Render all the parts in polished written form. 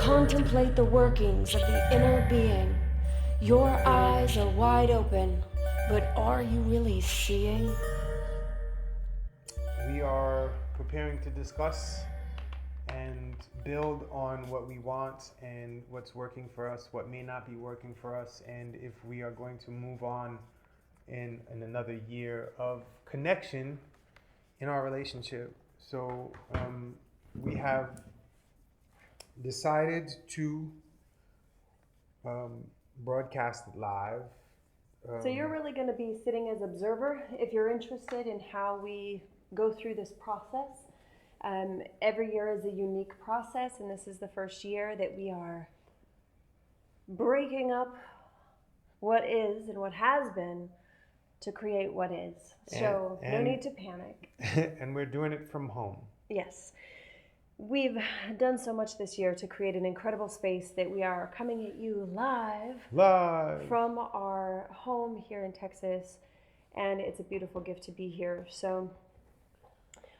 Contemplate the workings of the inner being. Your eyes are wide open, but are you really seeing? We are preparing to discuss and build on what we want and what's working for us, what may not be working for us, and if we are going to move on in another year of connection in our relationship. So we have decided to broadcast it live. So you're really going to be sitting as observer if you're interested in how we go through this process. Every year is a unique process, and this is the first year that we are breaking up what is and what has been to create what is. So no need to panic. And we're doing it from home. Yes. We've done so much this year to create an incredible space that we are coming at you live from our home here in Texas, and it's a beautiful gift to be here. So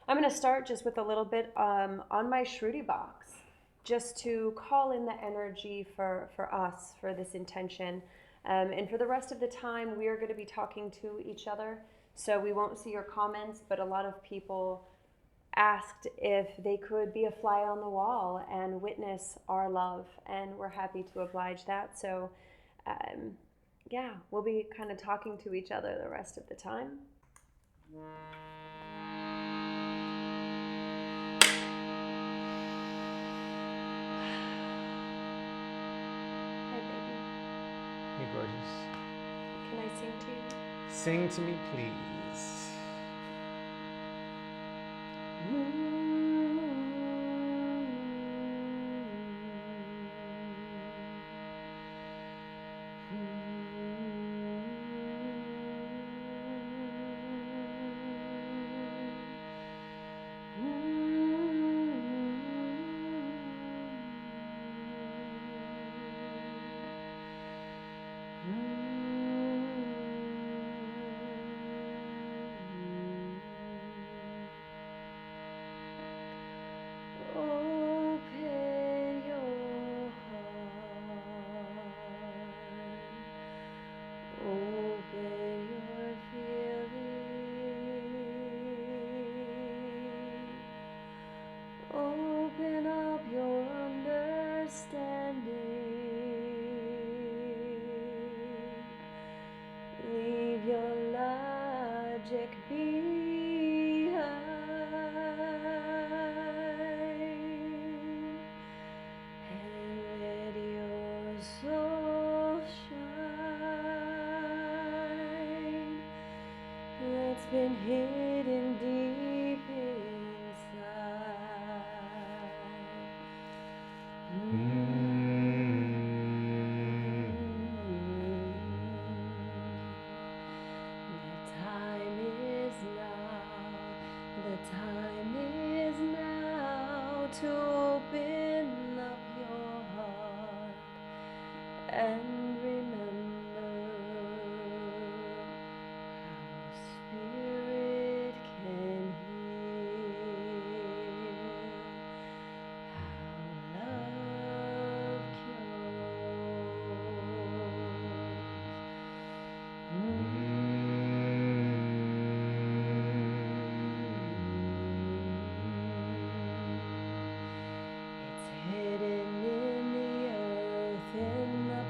I'm going to start just with a little bit on my Shruti box, just to call in the energy for us, for this intention. And for the rest of the time, we are going to be talking to each other, so we won't see your comments, but a lot of people asked if they could be a fly on the wall and witness our love, and we're happy to oblige that. So yeah, we'll be kind of talking to each other the rest of the time. Hey baby. Hey gorgeous. Can I sing to you? Sing to me, please. Open up your understanding. Leave your logic behind and let your soul shine. That's been hidden deep inside. The time is now to open up your heart and remember how spirit can heal, how love cures. It's hidden in the earth, in the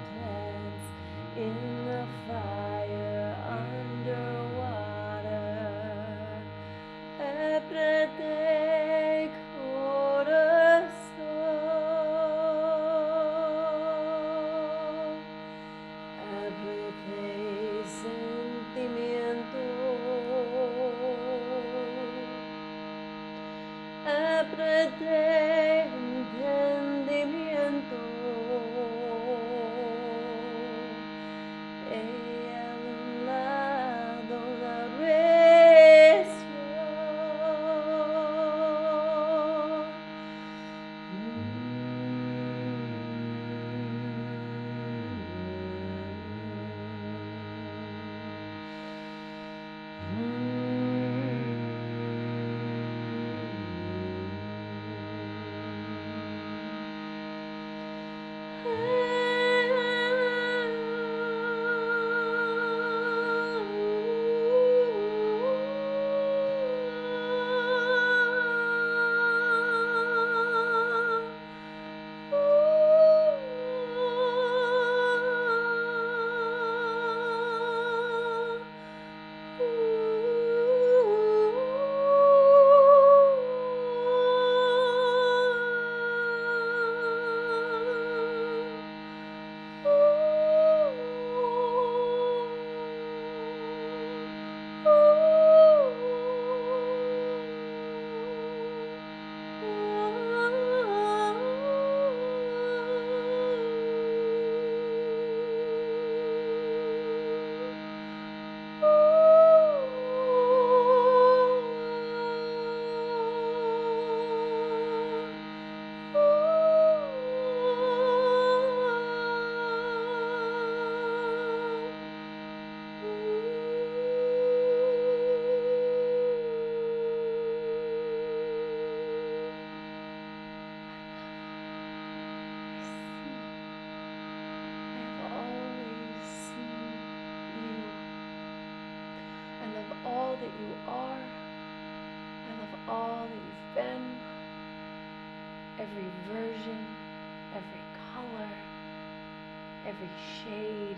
you are. I love all that you've been. Every version, every color, every shade,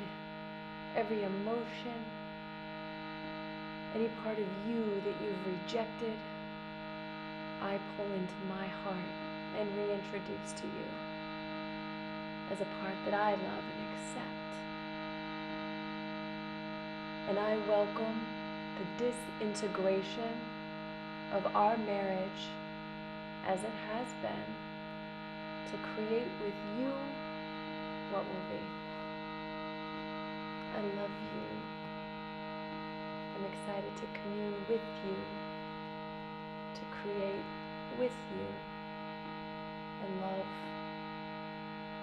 every emotion, any part of you that you've rejected, I pull into my heart and reintroduce to you as a part that I love and accept. And I welcome the disintegration of our marriage as it has been to create with you what will be. I love you. I'm excited to commune with you, to create with you, and love,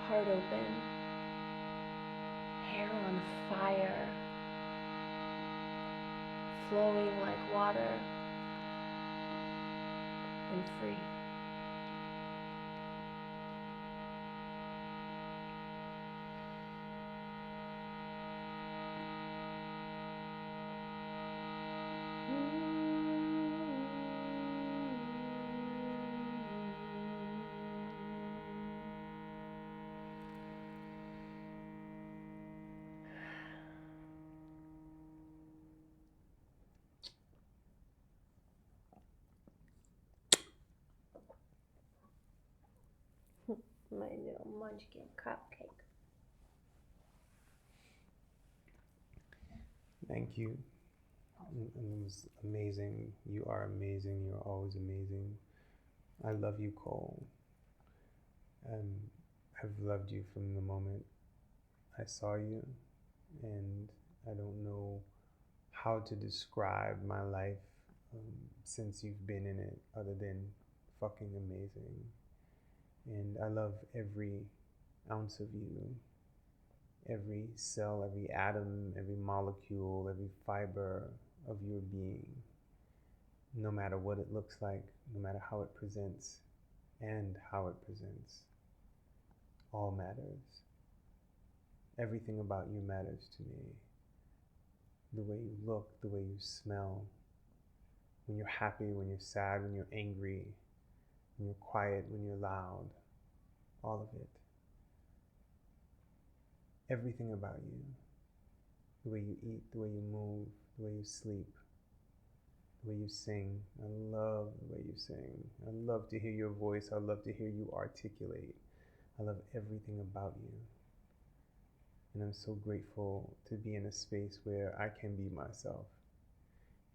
heart open, hair on fire, flowing like water, and free. My little munchkin cupcake. Thank you. It was amazing. You are amazing. You're always amazing. I love you, Cole. I've loved you from the moment I saw you, and I don't know how to describe my life since you've been in it other than fucking amazing. And I love every ounce of you, every cell, every atom, every molecule, every fiber of your being, no matter what it looks like, no matter how it presents and how it presents, all matters. Everything about you matters to me. The way you look, the way you smell, when you're happy, when you're sad, when you're angry, when you're quiet, when you're loud, all of it. Everything about you, the way you eat, the way you move, the way you sleep, the way you sing. I love the way you sing. I love to hear your voice. I love to hear you articulate. I love everything about you. And I'm so grateful to be in a space where I can be myself.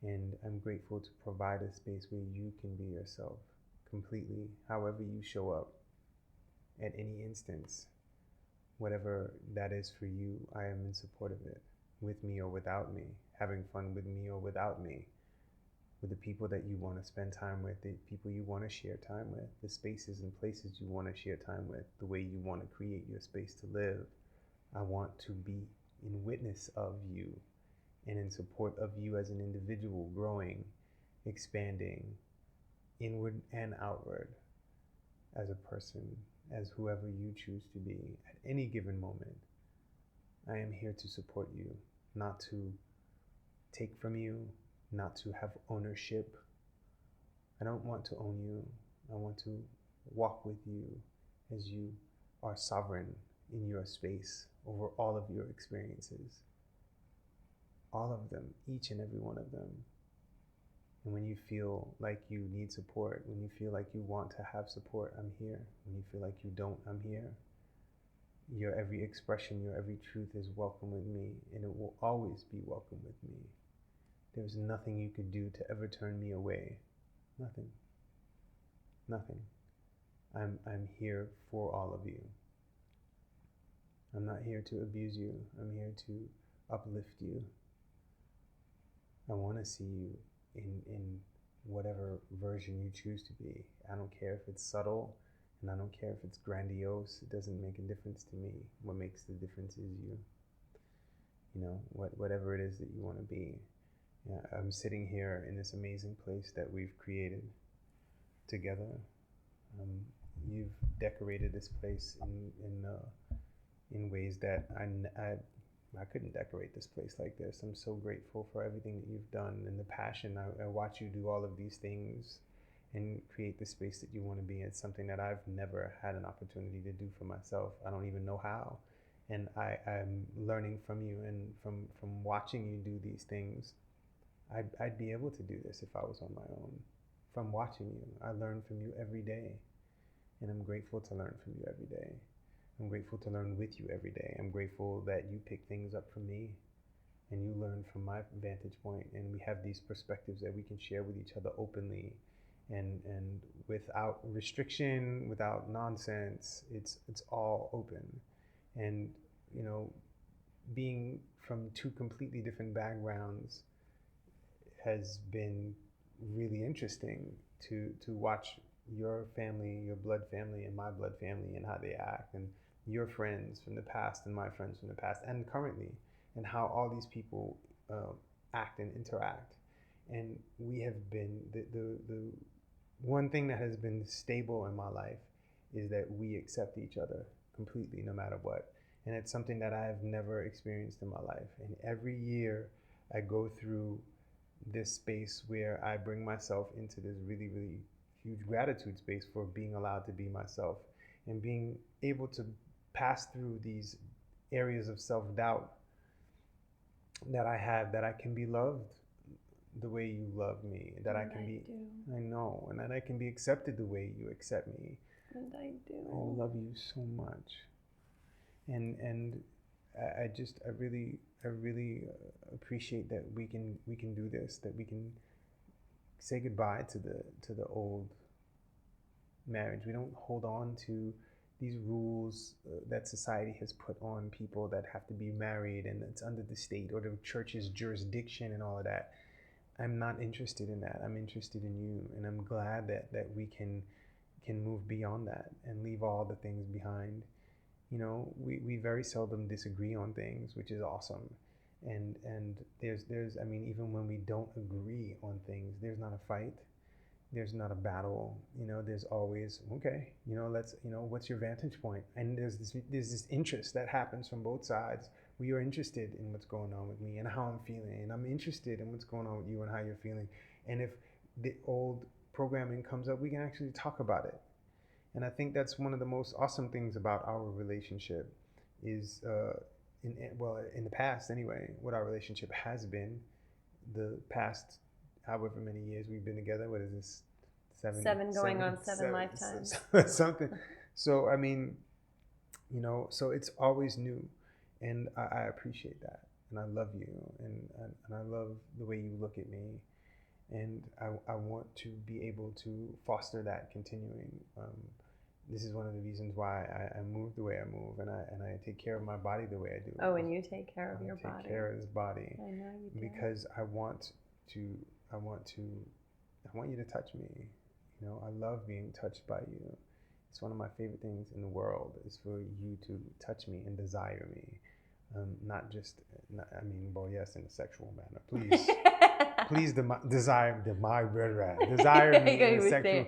And I'm grateful to provide a space where you can be yourself completely, however you show up at any instance. Whatever that is for you, I am in support of it, with me or without me, having fun with me or without me, with the people that you want to spend time with, the people you want to share time with, the spaces and places you want to share time with, the way you want to create your space to live. I want to be in witness of you and in support of you as an individual, growing, expanding, inward and outward, as a person, as whoever you choose to be at any given moment. I am here to support you, not to take from you, not to have ownership. I don't want to own you. I want to walk with you as you are sovereign in your space over all of your experiences. All of them, each and every one of them. And when you feel like you need support, when you feel like you want to have support, I'm here. When you feel like you don't, I'm here. Your every expression, your every truth is welcome with me, and it will always be welcome with me. There's nothing you could do to ever turn me away. Nothing. Nothing. I'm here for all of you. I'm not here to abuse you. I'm here to uplift you. I want to see you in whatever version you choose to be. I don't care if it's subtle, and I don't care if it's grandiose. It doesn't make a difference to me. What makes the difference is you. You know, whatever it is that you want to be. Yeah, I'm sitting here in this amazing place that we've created together. You've decorated this place in ways that I I couldn't decorate this place like this. I'm so grateful for everything that you've done and the passion. I watch you do all of these things and create the space that you want to be. It's something that I've never had an opportunity to do for myself. I don't even know how. And I'm learning from you, and from watching you do these things, I'd be able to do this if I was on my own. From watching you, I learn from you every day, and I'm grateful to learn from you every day. I'm grateful to learn with you every day. I'm grateful that you pick things up from me and you learn from my vantage point, and we have these perspectives that we can share with each other openly and without restriction, without nonsense. It's all open. And you know, being from two completely different backgrounds has been really interesting to watch your family, your blood family, and my blood family, and how they act, and your friends from the past and my friends from the past and currently, and how all these people act and interact. And we have been the one thing that has been stable in my life is that we accept each other completely, no matter what. And it's something that I have never experienced in my life. And every year I go through this space where I bring myself into this really, really huge gratitude space for being allowed to be myself and being able to pass through these areas of self-doubt that I have, that I can be loved the way you love me, that I can be, I know, and that I can be accepted the way you accept me. And I do. I love you so much. And I really appreciate that we can do this, that we can say goodbye to the old marriage. We don't hold on to these rules that society has put on people that have to be married, and it's under the state or the church's jurisdiction and all of that. I'm not interested in that. I'm interested in you, and I'm glad that we can move beyond that and leave all the things behind. You know, we very seldom disagree on things, which is awesome. And there's I mean, even when we don't agree on things, there's not a fight, there's not a battle. You know, there's always, okay, you know, let's, you know, what's your vantage point? And there's this interest that happens from both sides. We are interested in what's going on with me and how I'm feeling, and I'm interested in what's going on with you and how you're feeling. And if the old programming comes up, we can actually talk about it. And I think that's one of the most awesome things about our relationship is, in the past anyway, what our relationship has been, the past however many years we've been together. What is this? Seven going on seven lifetimes. Something. So, I mean, you know, so it's always new. And I appreciate that. And I love you. And I love the way you look at me. And I want to be able to foster that continuing. This is one of the reasons why I move the way I move, and I take care of my body the way I do. Oh, and you take care of your body. I take care of this body. I know you do. Because I want you to touch me. You know, I love being touched by you. It's one of my favorite things in the world is for you to touch me and desire me. Not just, I mean, well, yes, in a sexual manner. Please, please desire me in a sexual.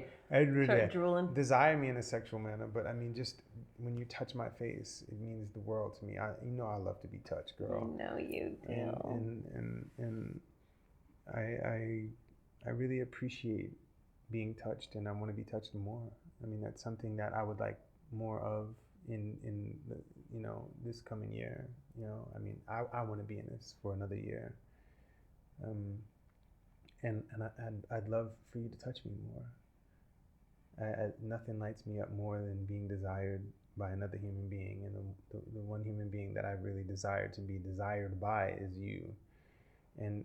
Start drooling. Desire me in a sexual manner, but I mean, just when you touch my face, it means the world to me. You know, I love to be touched, girl. I know you do. And I really appreciate being touched, and I want to be touched more. I mean, that's something that I would like more of in the, you know, this coming year. You know, I mean, I want to be in this for another year. And I'd love for you to touch me more. Nothing lights me up more than being desired by another human being, and the one human being that I really desire to be desired by is you. And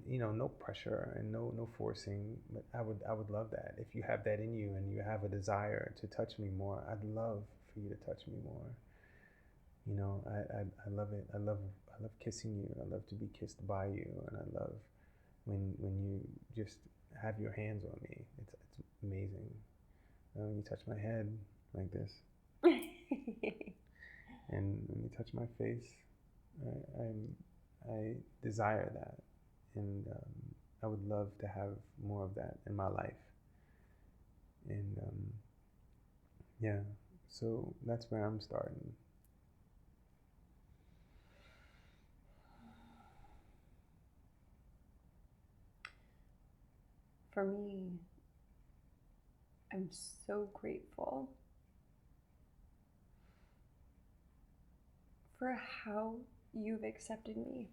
you know, no pressure and no forcing, but I would love that. If you have that in you and you have a desire to touch me more, I'd love for you to touch me more. You know, I love it. I love kissing you. I love to be kissed by you, and I love when you just have your hands on me. It's amazing. When you touch my head like this, and when you touch my face, I desire that, and I would love to have more of that in my life. And yeah, so that's where I'm starting. for me, I'm so grateful for how you've accepted me,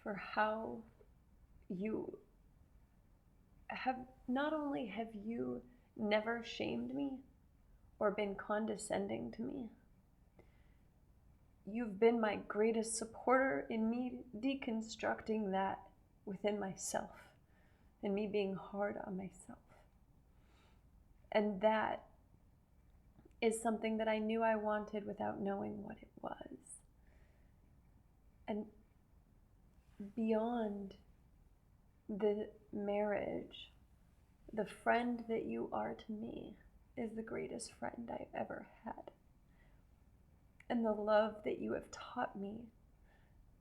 for how you have, not only have you never shamed me or been condescending to me, you've been my greatest supporter in me deconstructing that within myself and me being hard on myself. And that is something that I knew I wanted without knowing what it was. And beyond the marriage, the friend that you are to me is the greatest friend I've ever had. And the love that you have taught me,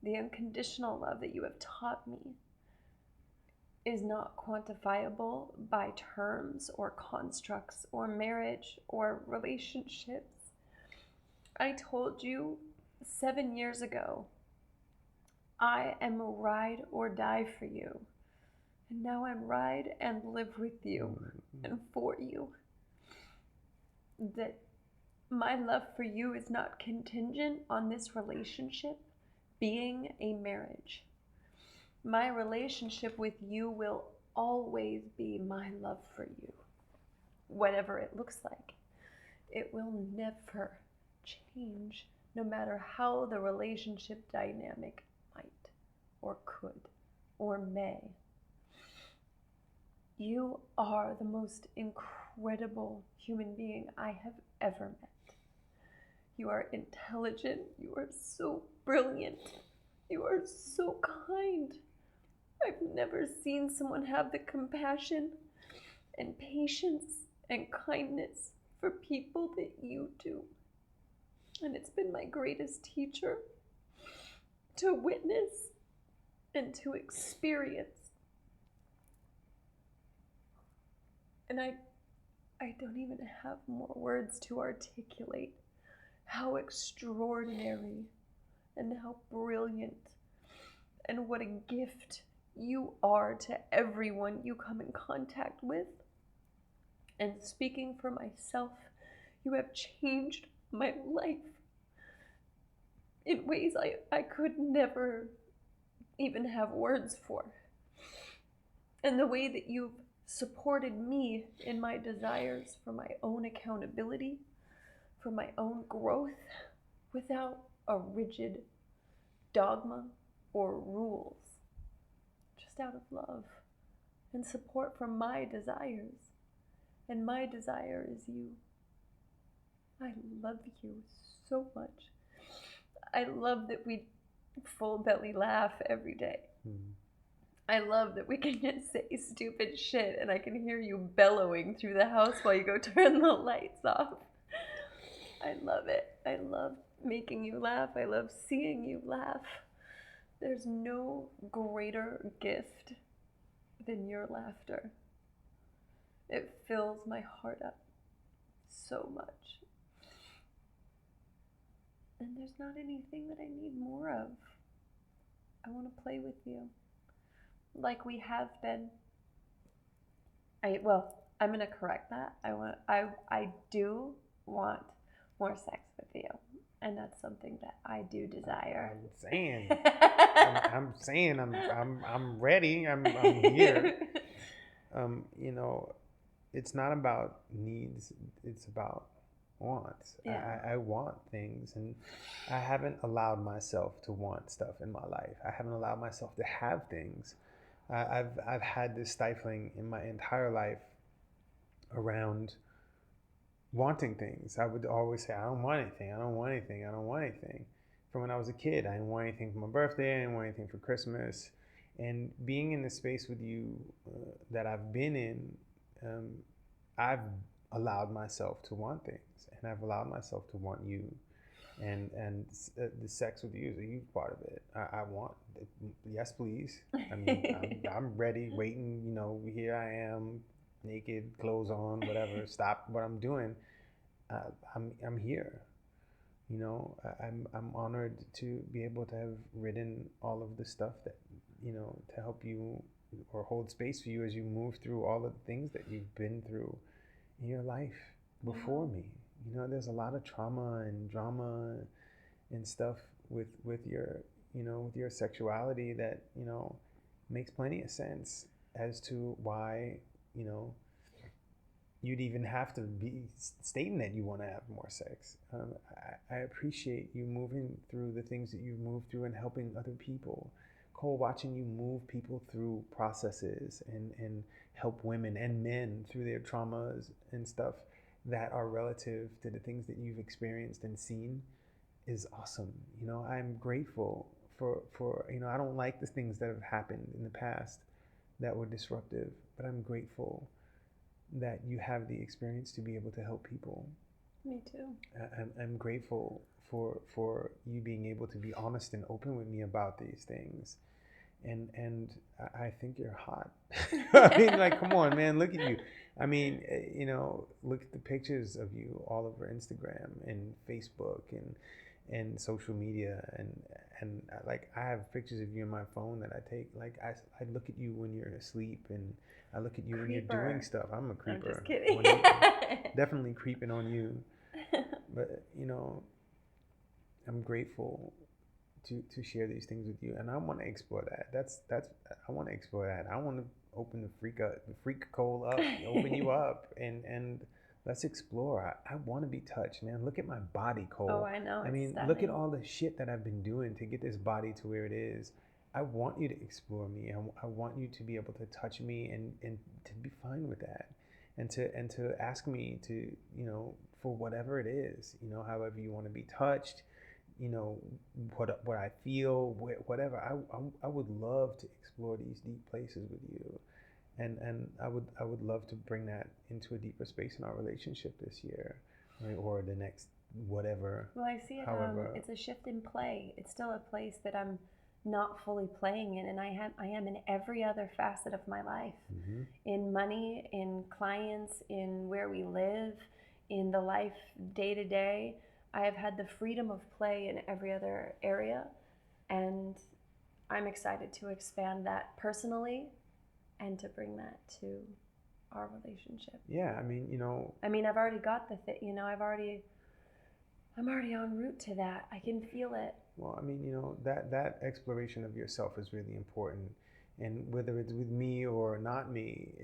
the unconditional love that you have taught me, is not quantifiable by terms or constructs or marriage or relationships. I told you 7 years ago, I am a ride or die for you. And now I'm ride and live with you and for you. That my love for you is not contingent on this relationship being a marriage. My relationship with you will always be my love for you, whatever it looks like. It will never change, no matter how the relationship dynamic might or could or may. You are the most incredible human being I have ever met. You are intelligent. You are so brilliant. You are so kind. I've never seen someone have the compassion and patience and kindness for people that you do. And it's been my greatest teacher to witness and to experience. And I don't even have more words to articulate how extraordinary and how brilliant and what a gift you are to everyone you come in contact with. And speaking for myself, you have changed my life in ways I could never even have words for. And the way that you've supported me in my desires for my own accountability, for my own growth, without a rigid dogma or rules, just out of love and support for my desires. And my desire is you. I love you so much. I love that we full belly laugh every day. I love that we can just say stupid shit and I can hear you bellowing through the house while you go turn the lights off. I love it. I love making you laugh. I love seeing you laugh. There's no greater gift than your laughter. It fills my heart up so much. And there's not anything that I need more of. I want to play with you like we have been. I'm going to correct that. I do want more sex with you. And that's something that I do desire. I'm saying I'm ready. I'm here. It's not about needs. It's about wants. Yeah. I want things, and I haven't allowed myself to want stuff in my life. I haven't allowed myself to have things. I've had this stifling in my entire life around wanting things. I would always say, I don't want anything. I don't want anything. I don't want anything. From when I was a kid, I didn't want anything for my birthday. I didn't want anything for Christmas. And being in the space with you that I've been in, I've allowed myself to want things, and I've allowed myself to want you, and the sex with you is a huge part of it. I want, yes, please. I mean, I'm ready, waiting. Here I am, naked, clothes on, whatever. Stop what I'm doing. I'm here. I'm honored to be able to have written all of the stuff that to help you or hold space for you as you move through all of the things that you've been through in your life before me. You know, there's a lot of trauma and drama and stuff with your, you know, with your sexuality that, you know, makes plenty of sense as to why, you know, you'd even have to be stating that you want to have more sex. I appreciate you moving through the things that you've moved through and helping other people. Cole, watching you move people through processes and help women and men through their traumas and stuff that are relative to the things that you've experienced and seen is awesome. You know, I'm grateful for you know, I don't like the things that have happened in the past that were disruptive, but I'm grateful that you have the experience to be able to help people. Me too. I'm grateful for you being able to be honest and open with me about these things. And I think you're hot. I mean, like, come on, man, look at you. I mean, you know, look at the pictures of you all over Instagram and Facebook and social media and like I have pictures of you in my phone that I take. Like I look at you when you're asleep and I look at you when you're doing stuff. I'm a creeper. I'm just kidding. Definitely creeping on you. But you know, I'm grateful to share these things with you, and I want to explore that. That's I want to explore that. I want to open the freak Cole up, open you up, and let's explore. I want to be touched, man. Look at my body, Cole. Oh, I know. I mean, look at all the shit that I've been doing to get this body to where it is. I want you to explore me. I want you to be able to touch me and to be fine with that, and to ask me to, you know, for whatever it is, you know, however you want to be touched, you know, what I feel, whatever. I would love to explore these deep places with you, and I would love to bring that into a deeper space in our relationship this year, right, or the next whatever. Well, I see it. It's a shift in play. It's still a place that I'm not fully playing in, and I am in every other facet of my life, in money, in clients, in where we live, in the life day to day. I have had the freedom of play in every other area, and I'm excited to expand that personally and to bring that to our relationship. Yeah, I mean, you know, I've already got you know, I'm already en route to that. I can feel it. Well, I mean, you know, that exploration of yourself is really important, and whether it's with me or not me,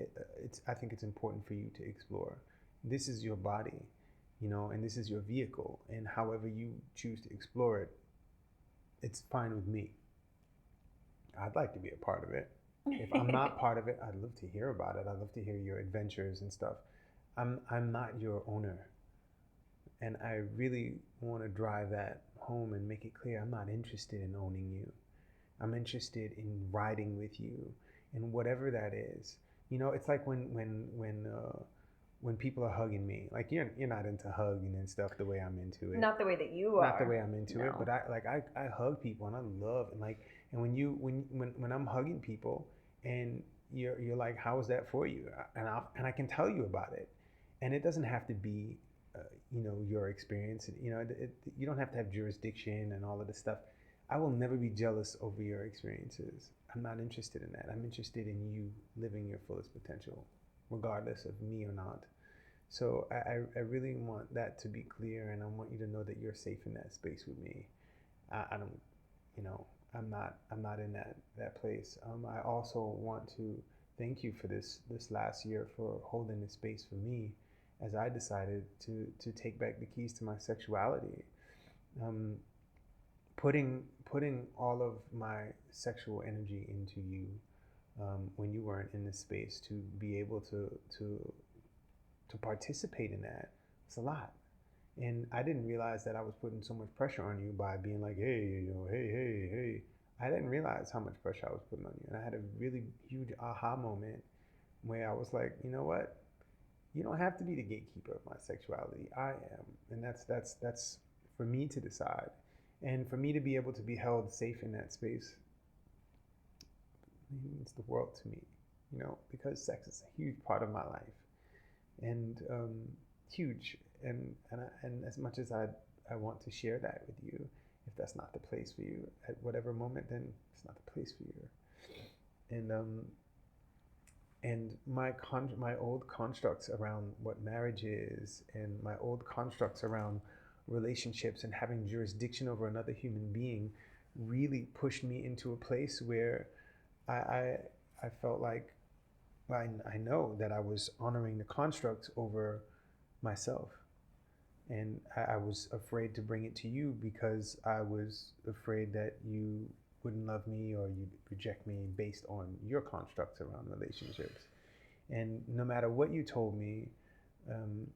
I think it's important for you to explore. This is your body, you know, and this is your vehicle, and however you choose to explore it, it's fine with me. I'd like to be a part of it. If I'm not part of it, I'd love to hear about it. I'd love to hear your adventures and stuff. I'm not your owner. And I really want to drive that home and make it clear I'm not interested in owning you. I'm interested in riding with you, and whatever that is. You know, it's like when people are hugging me. Like you're not into hugging and stuff the way I'm into it. Not the way that you are. Not the way I'm into it, but I hug people and I love and when I'm hugging people and you're like, how is that for you? And I can tell you about it, and it doesn't have to be you know, your experience. You know, you don't have to have jurisdiction and all of this stuff. I will never be jealous over your experiences. I'm not interested in that. I'm interested in you living your fullest potential, regardless of me or not. So I really want that to be clear, and I want you to know that you're safe in that space with me. I don't, you know, I'm not in that place. I also want to thank you for this last year for holding this space for me, as I decided to take back the keys to my sexuality, putting all of my sexual energy into you when you weren't in this space, to be able to participate in that. It's a lot, and I didn't realize that I was putting so much pressure on you by being like, hey, you know, hey. I didn't realize how much pressure I was putting on you, and I had a really huge aha moment where I was like, you know what? You don't have to be the gatekeeper of my sexuality. I am, and that's for me to decide, and for me to be able to be held safe in that space. It means the world to me, you know, because sex is a huge part of my life, and huge. And as much as I want to share that with you, if that's not the place for you at whatever moment, then it's not the place for you. And and my old constructs around what marriage is, and my old constructs around relationships and having jurisdiction over another human being really pushed me into a place where I I, I felt like I know that I was honoring the construct over myself. And I was afraid to bring it to you because I was afraid that you wouldn't love me or you'd reject me based on your constructs around relationships. And no matter what you told me,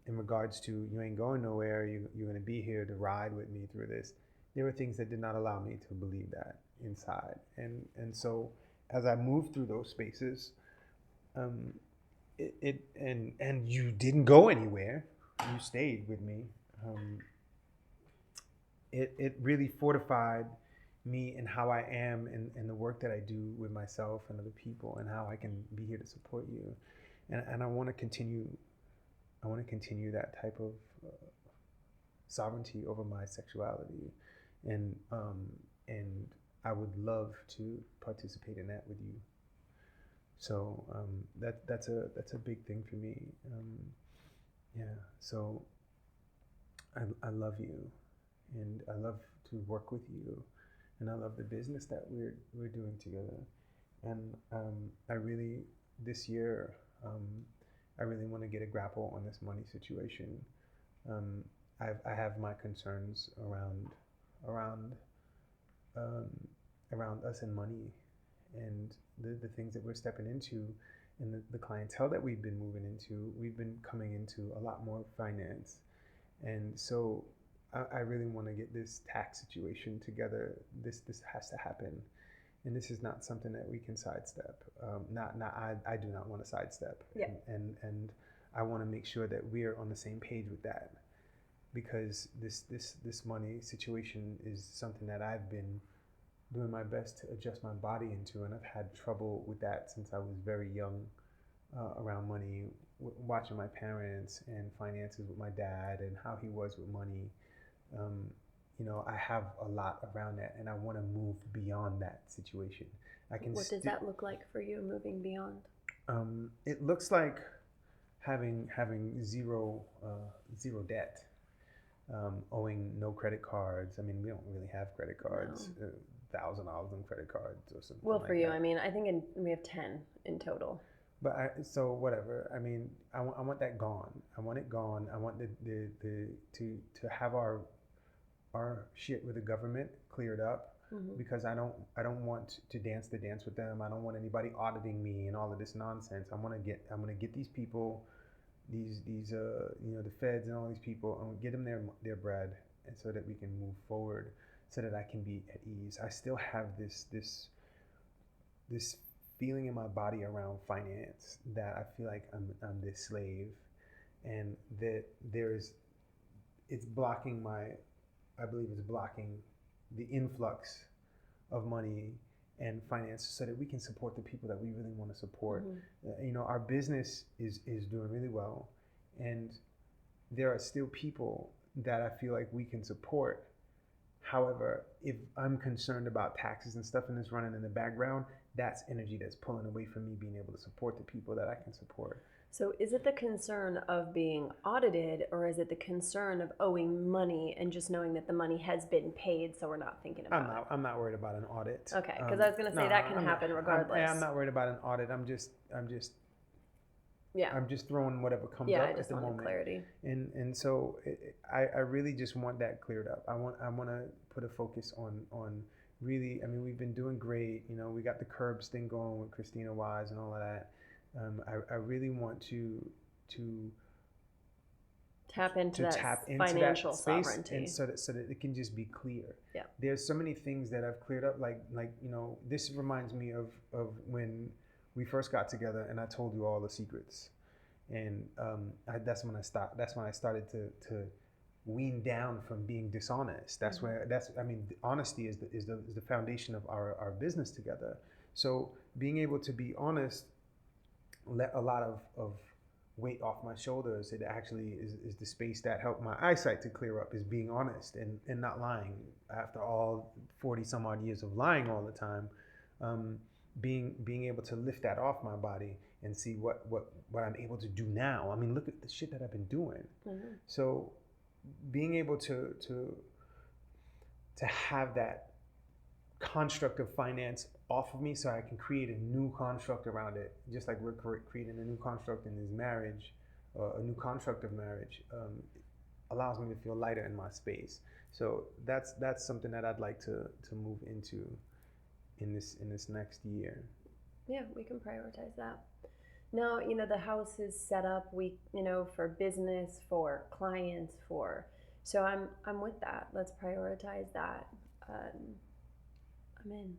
in regards to you ain't going nowhere, you're going to be here to ride with me through this, there were things that did not allow me to believe that inside. And so as I moved through those spaces, um, and you didn't go anywhere, you stayed with me. Um, it really fortified me and how I am and the work that I do with myself and other people and how I can be here to support you. And I want to continue. I want to continue that type of sovereignty over my sexuality, and and I would love to participate in that with you. So that's a big thing for me. Yeah. So I love you, and I love to work with you, and I love the business that we're doing together. And I really this year I really want to get a grapple on this money situation. Um, I have my concerns around um, around us and money, and the things that we're stepping into, and the clientele that we've been moving into. We've been coming into a lot more finance, and so I really want to get this tax situation together. This has to happen, and this is not something that we can sidestep. I do not want to sidestep. Yeah. And I want to make sure that we're on the same page with that, because this money situation is something that I've been doing my best to adjust my body into, and I've had trouble with that since I was very young, around money, watching my parents and finances with my dad and how he was with money. I have a lot around that, and I want to move beyond that situation. What does that look like for you, moving beyond? It looks like having zero debt, owing no credit cards. I mean, we don't really have credit cards. No. $1,000 on credit cards or something. Well, for like you, that. I mean, I think we have 10 in total. But so whatever. I mean, I want that gone. I want it gone. I want to have our shit with the government cleared up, because I don't want to dance the dance with them. I don't want anybody auditing me and all of this nonsense. I'm gonna get these people, these the feds and all these people, and get them their bread, and so that we can move forward, so that I can be at ease. I still have this feeling in my body around finance that I feel like I'm this slave, and that it's blocking I believe it's blocking the influx of money and finance, so that we can support the people that we really want to support. Our business is doing really well, and there are still people that I feel like we can support. However, if I'm concerned about taxes and stuff and it's running in the background, that's energy that's pulling away from me being able to support the people that I can support. So is it the concern of being audited, or is it the concern of owing money and just knowing that the money has been paid, so we're not thinking about it? I'm not worried about an audit. Okay, because I was going to say that can happen regardless. I'm not worried about an audit. I'm just throwing whatever comes up at the moment. Clarity. And so I really just want that cleared up. I want to put a focus on really. I mean, we've been doing great. We got the curbs thing going with Christina Wise and all of that. I really want to tap into that financial sovereignty, and so that it can just be clear. Yeah. There's so many things that I've cleared up. Like this reminds me of when we first got together, and I told you all the secrets, and that's when I stopped. That's when I started to wean down from being dishonest. Honesty is the foundation of our business together. So being able to be honest let a lot of weight off my shoulders. It actually is the space that helped my eyesight to clear up, is being honest and not lying. After all 40 some odd years of lying all the time, being able to lift that off my body and see what I'm able to do now. I mean, look at the shit that I've been doing. Mm-hmm. So being able to have that construct of finance off of me, so I can create a new construct around it, just like we're creating a new construct in his marriage, a new construct of marriage, allows me to feel lighter in my space. So that's something that I'd like to move into in this next year. Yeah, we can prioritize that. Now, the house is set up, for business, for clients, so I'm with that. Let's prioritize that. I'm in.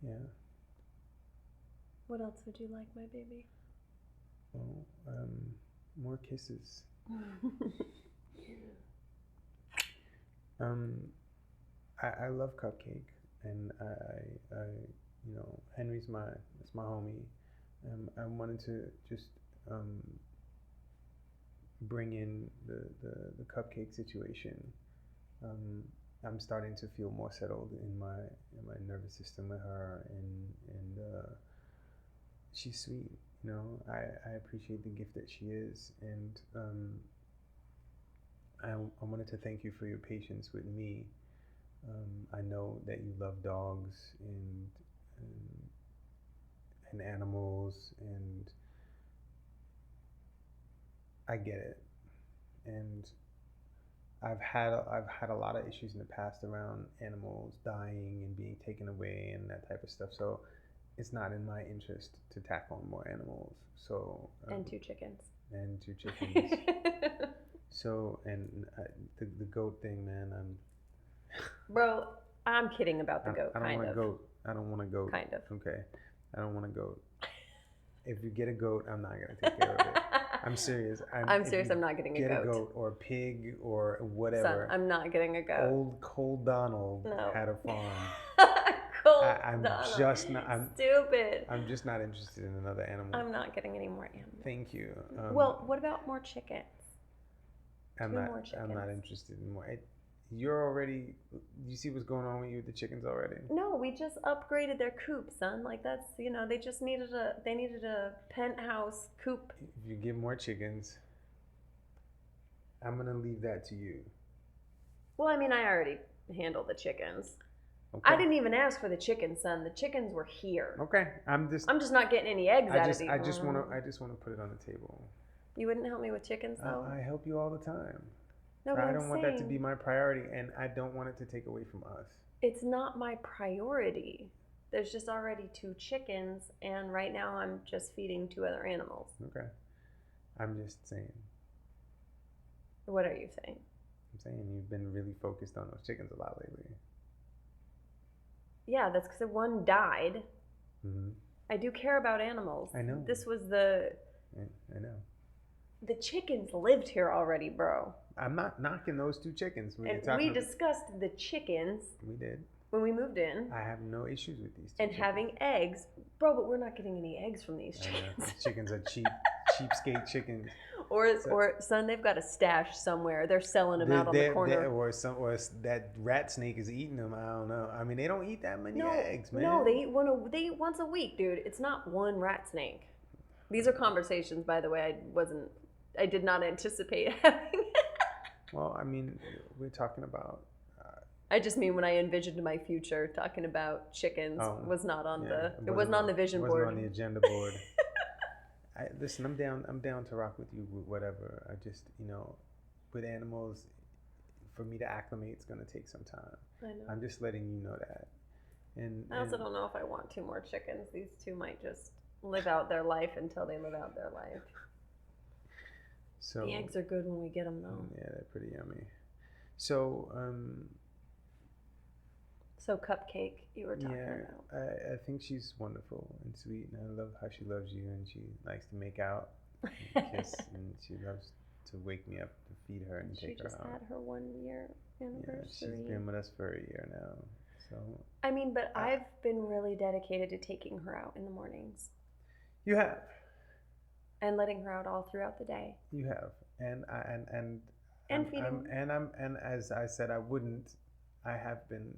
Yeah. What else would you like, my baby? Well, more kisses. I love Cupcake, and I Henry's my homie. I wanted to just bring in the Cupcake situation. I'm starting to feel more settled in my nervous system with her, and she's sweet. I appreciate the gift that she is, and I wanted to thank you for your patience with me. I know that you love dogs and animals, and I get it. And I've had a lot of issues in the past around animals dying and being taken away and that type of stuff. So it's not in my interest to tack on more animals. So and 2 chickens. And 2 chickens. So the goat thing, man. Bro, I'm kidding about the goat. I don't want a goat. I don't want a goat. Kind of. Okay, I don't want a goat. If you get a goat, I'm not gonna take care of it. I'm serious. I'm serious. I'm not getting a goat. Get a goat or a pig or whatever. Son, I'm not getting a goat. Old Cole Donald had a farm. I'm Donald. just not. Stupid. I'm just not interested in another animal. I'm not getting any more animals. Thank you. Well, what about more chickens? I'm not interested in more. You're already. You see what's going on with you with the chickens already? No, we just upgraded their coop, son. Like that's they just needed a penthouse coop. If you get more chickens, I'm gonna leave that to you. Well, I mean, I already handled the chickens. Okay. I didn't even ask for the chickens, son. The chickens were here. Okay, I'm just not getting any eggs out of these. I just want to put it on the table. You wouldn't help me with chickens, though. I help you all the time. No, I don't want that to be my priority, and I don't want it to take away from us. It's not my priority. There's just already 2 chickens, and right now I'm just feeding 2 other animals. Okay. I'm just saying. What are you saying? I'm saying you've been really focused on those chickens a lot lately. Yeah, that's because one died. Mm-hmm. I do care about animals. I know. This was I know. The chickens lived here already, bro. I'm not knocking those 2 chickens. We discussed the chickens. We did. When we moved in. I have no issues with these 2 and chickens. Having eggs. Bro, but we're not getting any eggs from these chickens. These chickens are cheapskate chickens. Or son, they've got a stash somewhere. They're selling them out on the corner. Or that rat snake is eating them. I don't know. I mean, they don't eat that many eggs, man. No, they eat once a week, dude. It's not one rat snake. These are conversations, by the way. I did not anticipate having. Well, I mean, we're talking about. I just mean when I envisioned my future, talking about chickens was not on it wasn't on the vision board. It wasn't on the agenda board. Listen, I'm down to rock with you with whatever. I just, with animals, for me to acclimate, it's gonna take some time. I know. I'm just letting you know that. And I also don't know if I want 2 more chickens. These 2 might just live out their life until they live out their life. So the eggs are good when we get them, though. Yeah, they're pretty yummy. So So Cupcake, you were talking about. I think she's wonderful and sweet, and I love how she loves you, and she likes to make out and kiss, and she loves to wake me up to feed her and take her out. She just had her 1-year anniversary. Yeah, she's been with us for a year now. So I mean, but I've been really dedicated to taking her out in the mornings. You have. And letting her out all throughout the day. You have, and feeding. And as I said, I have been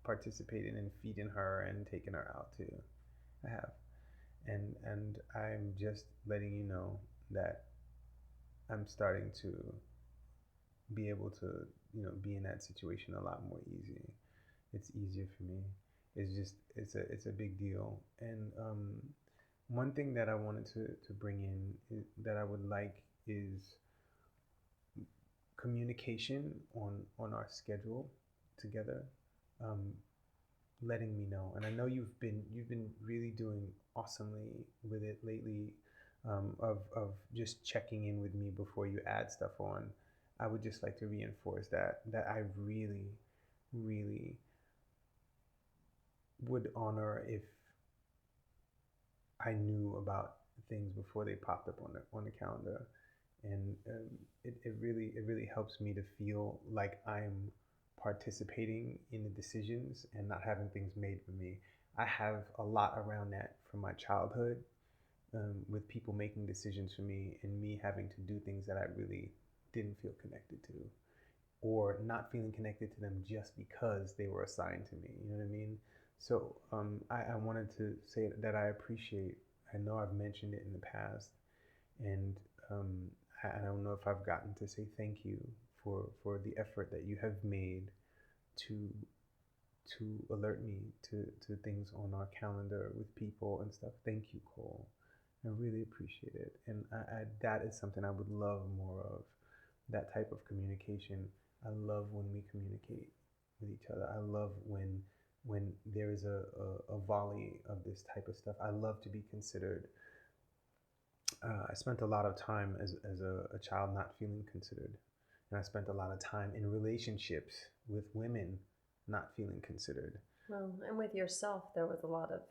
participating in feeding her and taking her out too. I have, and I'm just letting you know that I'm starting to be able to, be in that situation a lot more easy. It's easier for me. It's a big deal. And one thing that I wanted to bring in that I would like is communication on our schedule together. Um, letting me know, and I know you've been really doing awesomely with it lately, of just checking in with me before you add stuff on. I would just like to reinforce that I really, really would honor if I knew about things before they popped up on the calendar, and it really helps me to feel like I'm participating in the decisions and not having things made for me. I have a lot around that from my childhood, with people making decisions for me and me having to do things that I really didn't feel connected to, or not feeling connected to them just because they were assigned to me. You know what I mean? So I wanted to say that I appreciate. I know I've mentioned it in the past, and I don't know if I've gotten to say thank you for the effort that you have made to alert me to things on our calendar with people and stuff. Thank you, Cole. I really appreciate it, and that is something I would love more of. That type of communication. I love when we communicate with each other. I love when there is a volley of this type of stuff. I love to be considered. I spent a lot of time as a child not feeling considered. And I spent a lot of time in relationships with women not feeling considered. Well, and with yourself, there was a lot of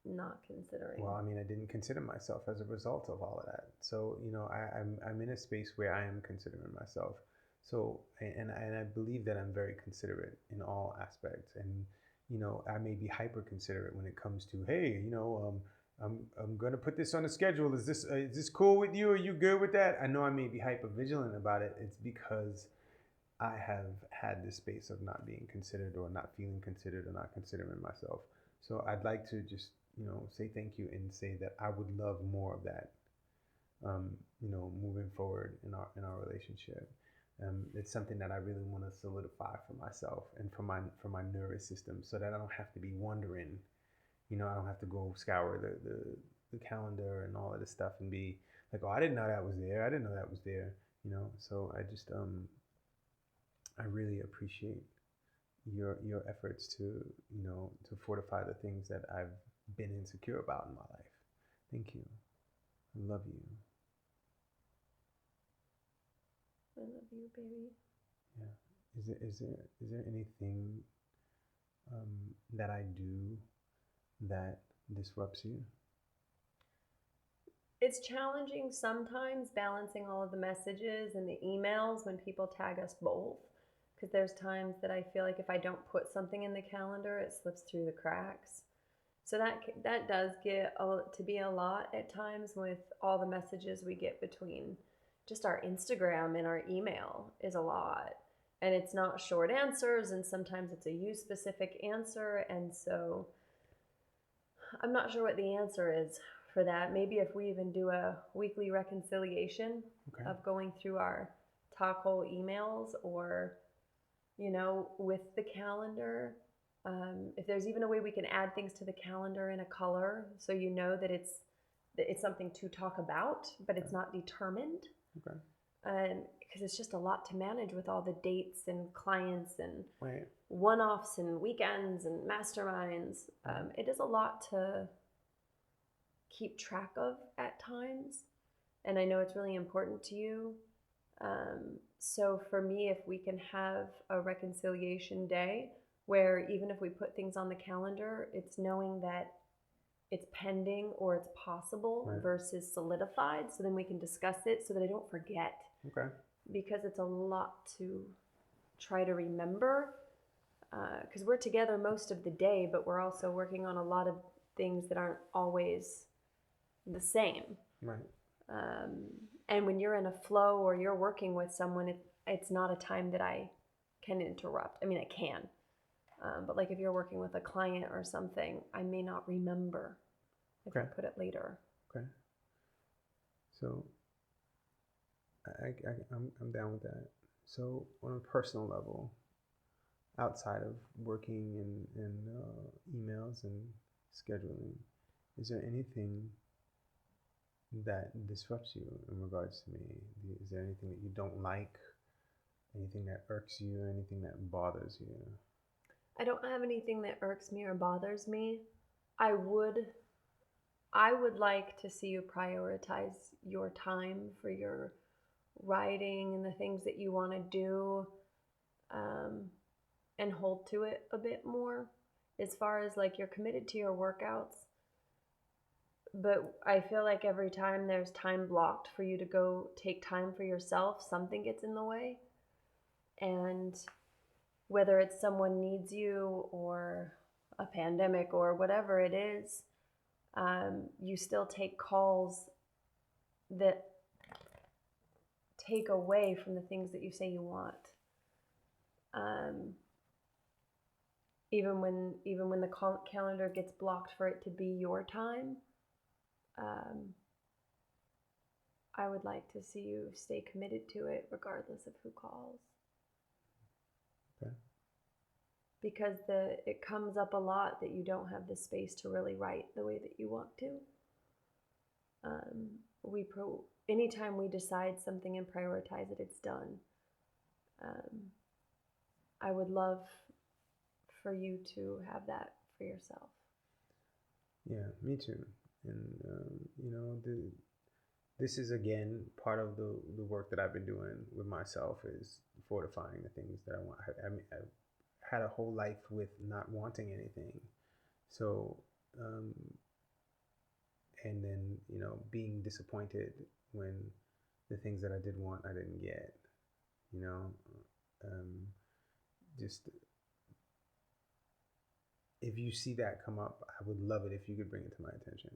not considering. Well, I mean, I didn't consider myself as a result of all of that. So, I'm in a space where I am considering myself. So, and I believe that I'm very considerate in all aspects. And, I may be hyper considerate when it comes to, hey, I'm gonna put this on the schedule. Is this cool with you? Are you good with that? I know I may be hyper vigilant about it. It's because I have had this space of not being considered, or not feeling considered, or not considering myself. So I'd like to just, say thank you and say that I would love more of that, moving forward in our relationship. It's something that I really want to solidify for myself and for my nervous system, so that I don't have to be wondering. I don't have to go scour the calendar and all of this stuff and be like, oh, I didn't know that was there. I didn't know that was there. So I just I really appreciate your efforts to fortify the things that I've been insecure about in my life. Thank you. I love you. I love you, baby. Yeah. Is there anything that I do that disrupts you? It's challenging sometimes balancing all of the messages and the emails when people tag us both, because there's times that I feel like if I don't put something in the calendar, it slips through the cracks. So that does get to be a lot at times with all the messages we get between just our Instagram and our email is a lot. And it's not short answers, and sometimes it's a you specific answer. And so I'm not sure what the answer is for that. Maybe if we even do a weekly reconciliation of going through our taco emails, or, with the calendar. If there's even a way we can add things to the calendar in a color, so that it's something to talk about, but it's not determined. Okay. Because it's just a lot to manage with all the dates and clients and Right. one-offs and weekends and masterminds. It is a lot to keep track of at times, and I know it's really important to you. So for me, if we can have a reconciliation day where even if we put things on the calendar, it's knowing that it's pending or it's possible, Right. versus solidified, so then we can discuss it so that I don't forget. Okay. Because it's a lot to try to remember, because we're together most of the day, but we're also working on a lot of things that aren't always the same. Right. And when you're in a flow or you're working with someone, it's not a time that I can interrupt. I mean, I can. But like if you're working with a client or something, I may not remember if I put it later. Okay. So I'm down with that. So on a personal level, outside of working and emails and scheduling, is there anything that disrupts you in regards to me? Is there anything that you don't like? Anything that irks you? Anything that bothers you? I don't have anything that irks me or bothers me. I would like to see you prioritize your time for your writing and the things that you want to do, and hold to it a bit more, as far as like you're committed to your workouts. But I feel like every time there's time blocked for you to go take time for yourself, something gets in the way. And whether it's someone needs you or a pandemic or whatever it is, you still take calls that take away from the things that you say you want. Even when the calendar gets blocked for it to be your time, I would like to see you stay committed to it regardless of who calls. Okay. Because it comes up a lot that you don't have the space to really write the way that you want to. Anytime we decide something and prioritize it, it's done. I would love for you to have that for yourself. Yeah, me too. And this is again part of the work that I've been doing with myself, is fortifying the things that I want. I've had a whole life with not wanting anything, so and then being disappointed when the things that I did want I didn't get. Just if you see that come up, I would love it if you could bring it to my attention,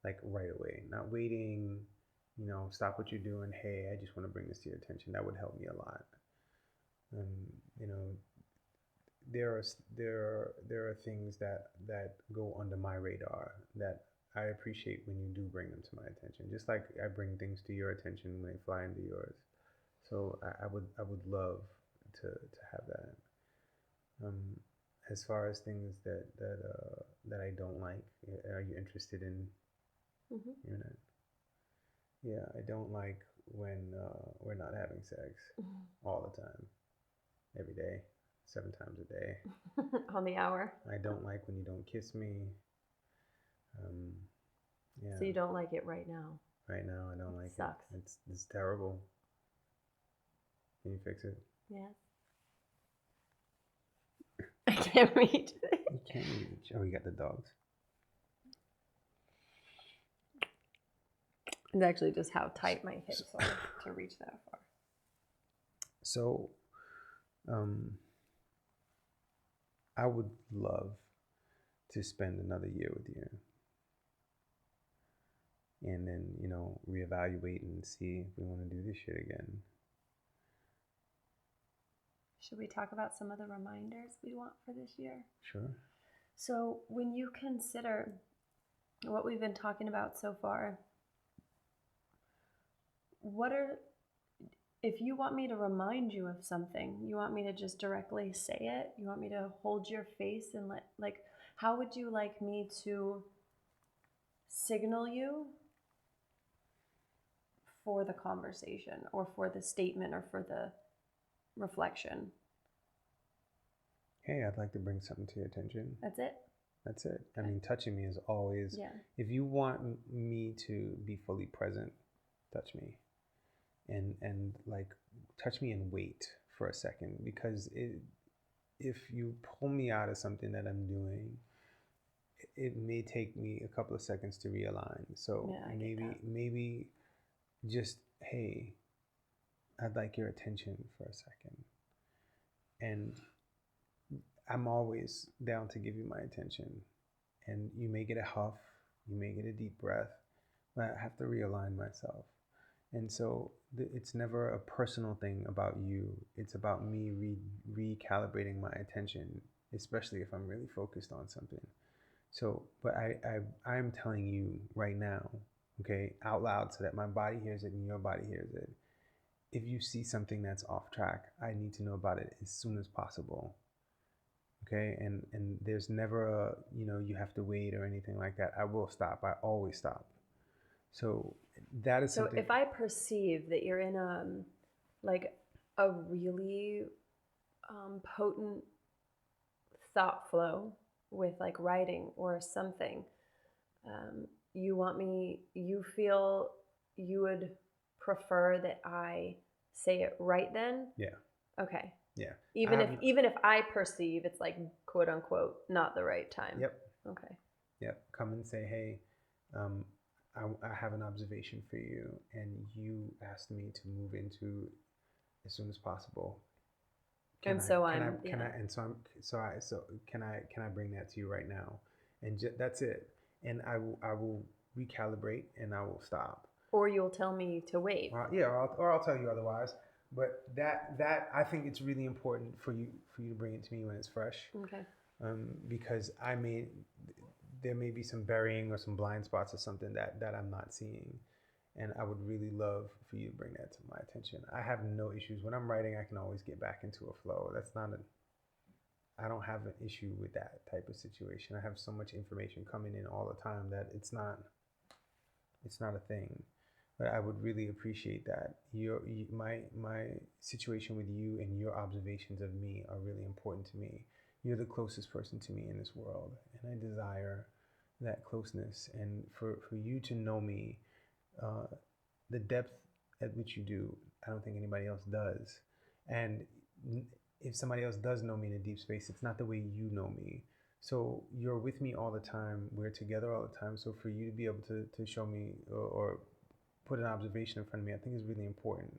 like right away, not waiting. Stop what you're doing. Hey, I just want to bring this to your attention. That would help me a lot. There are things that go under my radar that I appreciate when you do bring them to my attention. Just like I bring things to your attention when they fly into yours. So I would love to have that. As far as things that I don't like, are you interested in hearing that? Yeah, I don't like when we're not having sex all the time, every day, 7 times a day. On the hour. I don't like when you don't kiss me. Yeah. So you don't like it right now? Right now, I don't like it. Sucks. It's terrible. Can you fix it? Yes. I can't reach. You can't reach. Oh, you got the dogs. It's actually just how tight my hips are to reach that far. So, I would love to spend another year with you. And then, reevaluate and see if we want to do this shit again. Should we talk about some of the reminders we want for this year? Sure. So when you consider what we've been talking about so far, if you want me to remind you of something, you want me to just directly say it? You want me to hold your face and how would you like me to signal you for the conversation or for the statement or for the reflection? Hey, I'd like to bring something to your attention. That's it? That's it. Okay. I mean, touching me is always, yeah. If you want me to be fully present, touch me. And like, touch me and wait for a second, because if you pull me out of something that I'm doing, it may take me a couple of seconds to realign. So maybe just, hey, I'd like your attention for a second. And I'm always down to give you my attention. And you may get a huff, you may get a deep breath, but I have to realign myself. And so it's never a personal thing about you. It's about me recalibrating my attention, especially if I'm really focused on something. So, but I'm telling you right now, okay, out loud so that my body hears it and your body hears it. If you see something that's off track, I need to know about it as soon as possible. Okay, and there's never a, you have to wait or anything like that. I will stop. I always stop. So that is something. So if I perceive that you're in like a really potent thought flow with like writing or something, you feel you would prefer that I say it right then? Yeah. Okay. Yeah. Even if I perceive it's like quote unquote not the right time. Yep. Okay. Yep. Come and say, hey, I have an observation for you, and you asked me to move into as soon as possible. Can I bring that to you right now? And that's it. And I will recalibrate and I will stop. Or you'll tell me to wait. Or I'll tell you otherwise. But that I think it's really important for you to bring it to me when it's fresh. Okay. Because there may be some burying or some blind spots or something that I'm not seeing. And I would really love for you to bring that to my attention. I have no issues. When I'm writing, I can always get back into a flow. I don't have an issue with that type of situation. I have so much information coming in all the time that it's not a thing. But I would really appreciate that. My situation with you and your observations of me are really important to me. You're the closest person to me in this world, and I desire that closeness. And for you to know me, the depth at which you do, I don't think anybody else does. And if somebody else does know me in a deep space, it's not the way you know me. So you're with me all the time. We're together all the time. So for you to be able to show me or put an observation in front of me, I think is really important.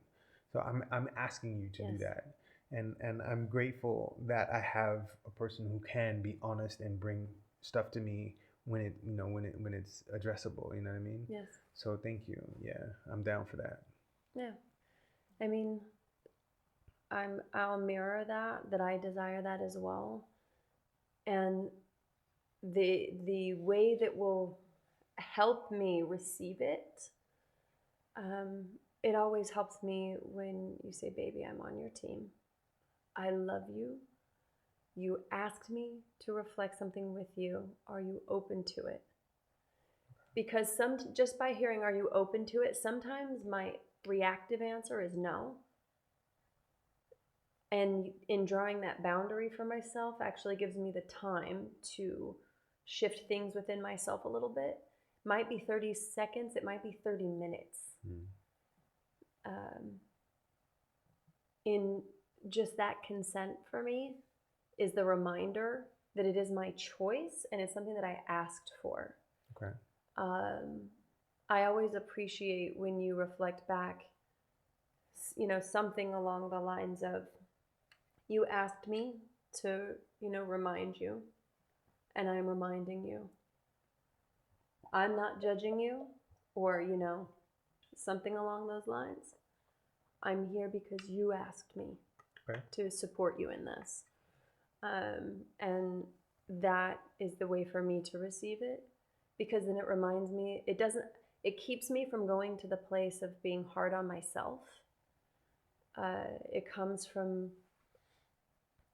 So I'm asking you to do that. And I'm grateful that I have a person who can be honest and bring stuff to me when it's addressable, you know what I mean? Yes. So thank you. Yeah, I'm down for that. Yeah. I mean, I'll mirror that I desire that as well. And the way that will help me receive it, it always helps me when you say, baby, I'm on your team. I love you. You asked me to reflect something with you. Are you open to it? Because just by hearing, are you open to it? Sometimes my reactive answer is no. And in drawing that boundary for myself actually gives me the time to shift things within myself a little bit. Might be 30 seconds, it might be 30 minutes. In just that consent for me is the reminder that it is my choice and it's something that I asked for. Okay. I always appreciate when you reflect back, something along the lines of, you asked me to, remind you, and I'm reminding you. I'm not judging you, or, something along those lines. I'm here because you asked me to support you in this. And that is the way for me to receive it, because then it reminds me, it keeps me from going to the place of being hard on myself. It comes from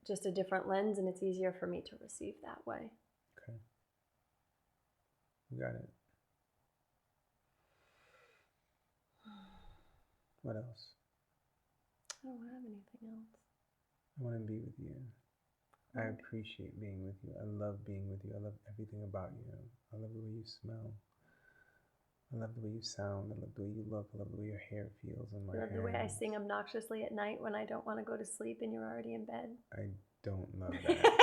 just a different lens, and it's easier for me to receive that way. Okay. You got it. What else? I don't have anything else. I want to be with you. I appreciate being with you. I love being with you. I love everything about you. I love the way you smell. I love the way you sound. I love the way you look. I love the way your hair feels in my hair. I love the way I sing obnoxiously at night when I don't want to go to sleep and you're already in bed. I don't love that.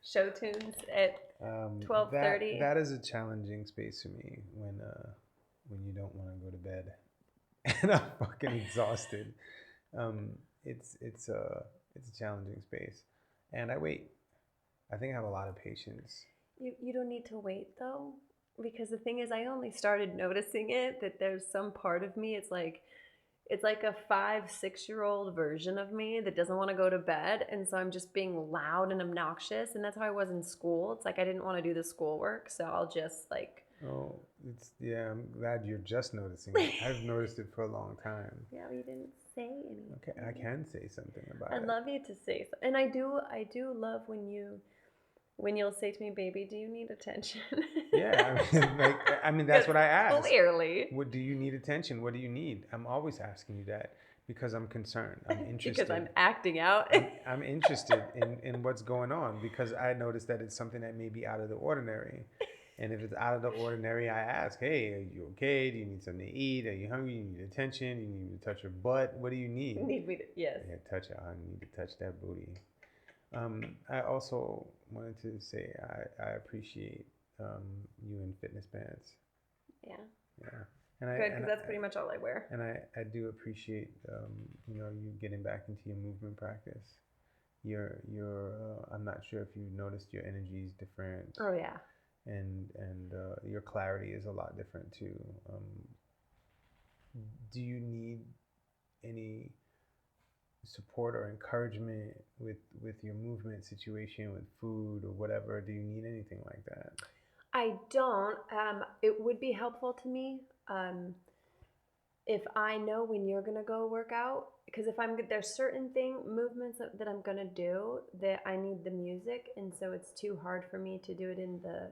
Show tunes at 12:30. That is a challenging space for me when you don't want to go to bed and I'm fucking exhausted. It's a challenging space, and I wait. I think I have a lot of patience. You don't need to wait though, because the thing is, I only started noticing it, that there's some part of me, it's like it's like a 5, 6-year-old version of me that doesn't want to go to bed. And so I'm just being loud and obnoxious. And that's how I was in school. It's like I didn't want to do the schoolwork. So I'll just like. Oh, I'm glad you're just noticing it. I've noticed it for a long time. Yeah, but you didn't say anything. Okay, I can say something about it. I'd love you to say something. And I do love when you'll say to me, baby, do you need attention? Yeah, I mean that's what I ask. Clearly. What do you need attention? What do you need? I'm always asking you that because I'm concerned. I'm interested. Because I'm acting out. I'm interested in what's going on because I noticed that it's something that may be out of the ordinary. And if it's out of the ordinary, I ask, hey, are you okay? Do you need something to eat? Are you hungry? You need attention? You need me to touch your butt? What do you need? Need me to, yes. Yeah, touch it. I need to touch that booty. I also wanted to say I appreciate you in fitness bands. Yeah. Yeah. Good, because that's pretty much all I wear. And I do appreciate you getting back into your movement practice. I'm not sure if you noticed your energy is different. Oh yeah. And your clarity is a lot different too. Do you need any support or encouragement with your movement situation, with food or whatever? Do you need anything like that? I don't. It would be helpful to me if I know when you're gonna go work out, because there's certain movements that I'm gonna do that I need the music, and so it's too hard for me to do it in the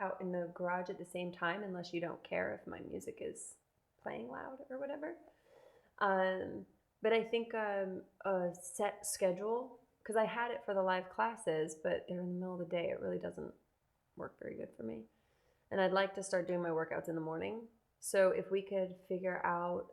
out in the garage at the same time unless you don't care if my music is playing loud or whatever. But I think a set schedule, because I had it for the live classes, but they're in the middle of the day. It really doesn't work very good for me. And I'd like to start doing my workouts in the morning. So if we could figure out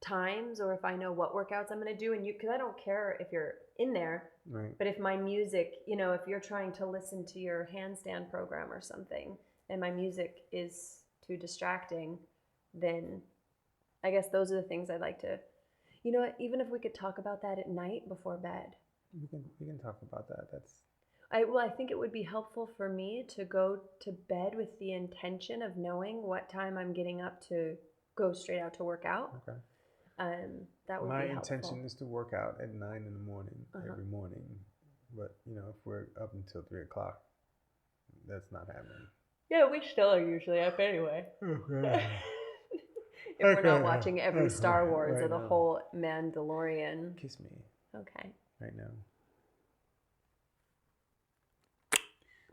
times, or if I know what workouts I'm going to do, and because I don't care if you're in there, right. But if my music, if you're trying to listen to your handstand program or something, and my music is too distracting, then I guess those are the things I'd like to, even if we could talk about that at night before bed. We can talk about that. I think it would be helpful for me to go to bed with the intention of knowing what time I'm getting up to go straight out to work out. Okay. That would My be helpful. intention is to work out at 9 in the morning every morning, but if we're up until 3 o'clock, that's not happening. Yeah, we still are usually up anyway. Okay. If we're not watching every Star Wars or the whole Mandalorian. Kiss me. Okay. Right now.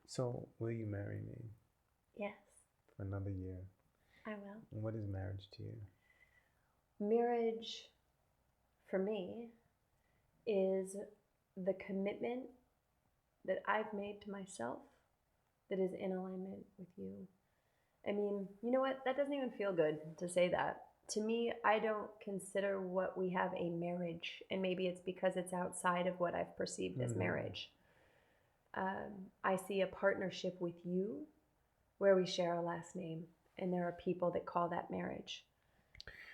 So, will you marry me? Yes. For another year? I will. And what is marriage to you? Marriage, for me, is the commitment that I've made to myself that is in alignment with you. I mean, you know what? That doesn't even feel good to say that. To me, I don't consider what we have a marriage, and maybe it's because it's outside of what I've perceived as marriage. I see a partnership with you where we share a last name, and there are people that call that marriage.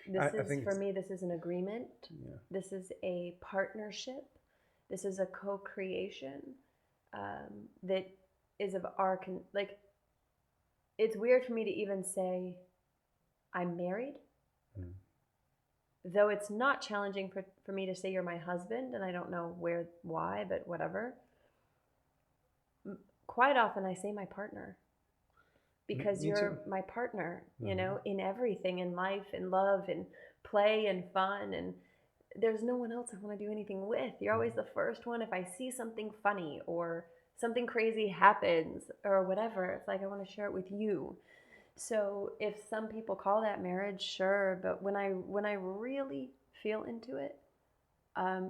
For me, this is an agreement. Yeah. This is a partnership. This is a co-creation that is of our it's weird for me to even say I'm married, though it's not challenging for me to say you're my husband, and I don't know why, but whatever. Quite often I say my partner, because you're my partner, in everything, in life, in love, in play and fun, and there's no one else I want to do anything with. You're always the first one. If I see something funny or something crazy happens or whatever, it's like I want to share it with you. So if some people call that marriage, sure, but when I really feel into it,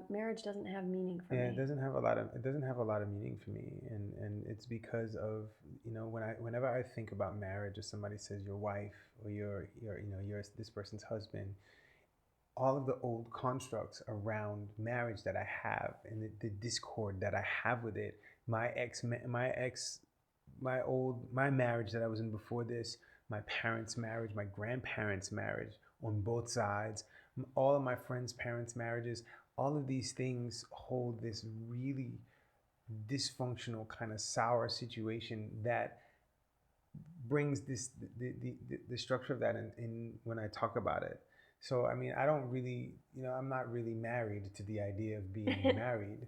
marriage doesn't have meaning for me. Yeah, it doesn't have a lot of meaning for me, and it's because of whenever I think about marriage, or somebody says your wife or you're this person's husband, all of the old constructs around marriage that I have, and the discord that I have with it, my marriage that I was in before this, my parents' marriage, my grandparents' marriage on both sides, all of my friends' parents' marriages, all of these things hold this really dysfunctional kind of sour situation that brings the structure of that in when I talk about it. So I mean, I don't really, I'm not really married to the idea of being married.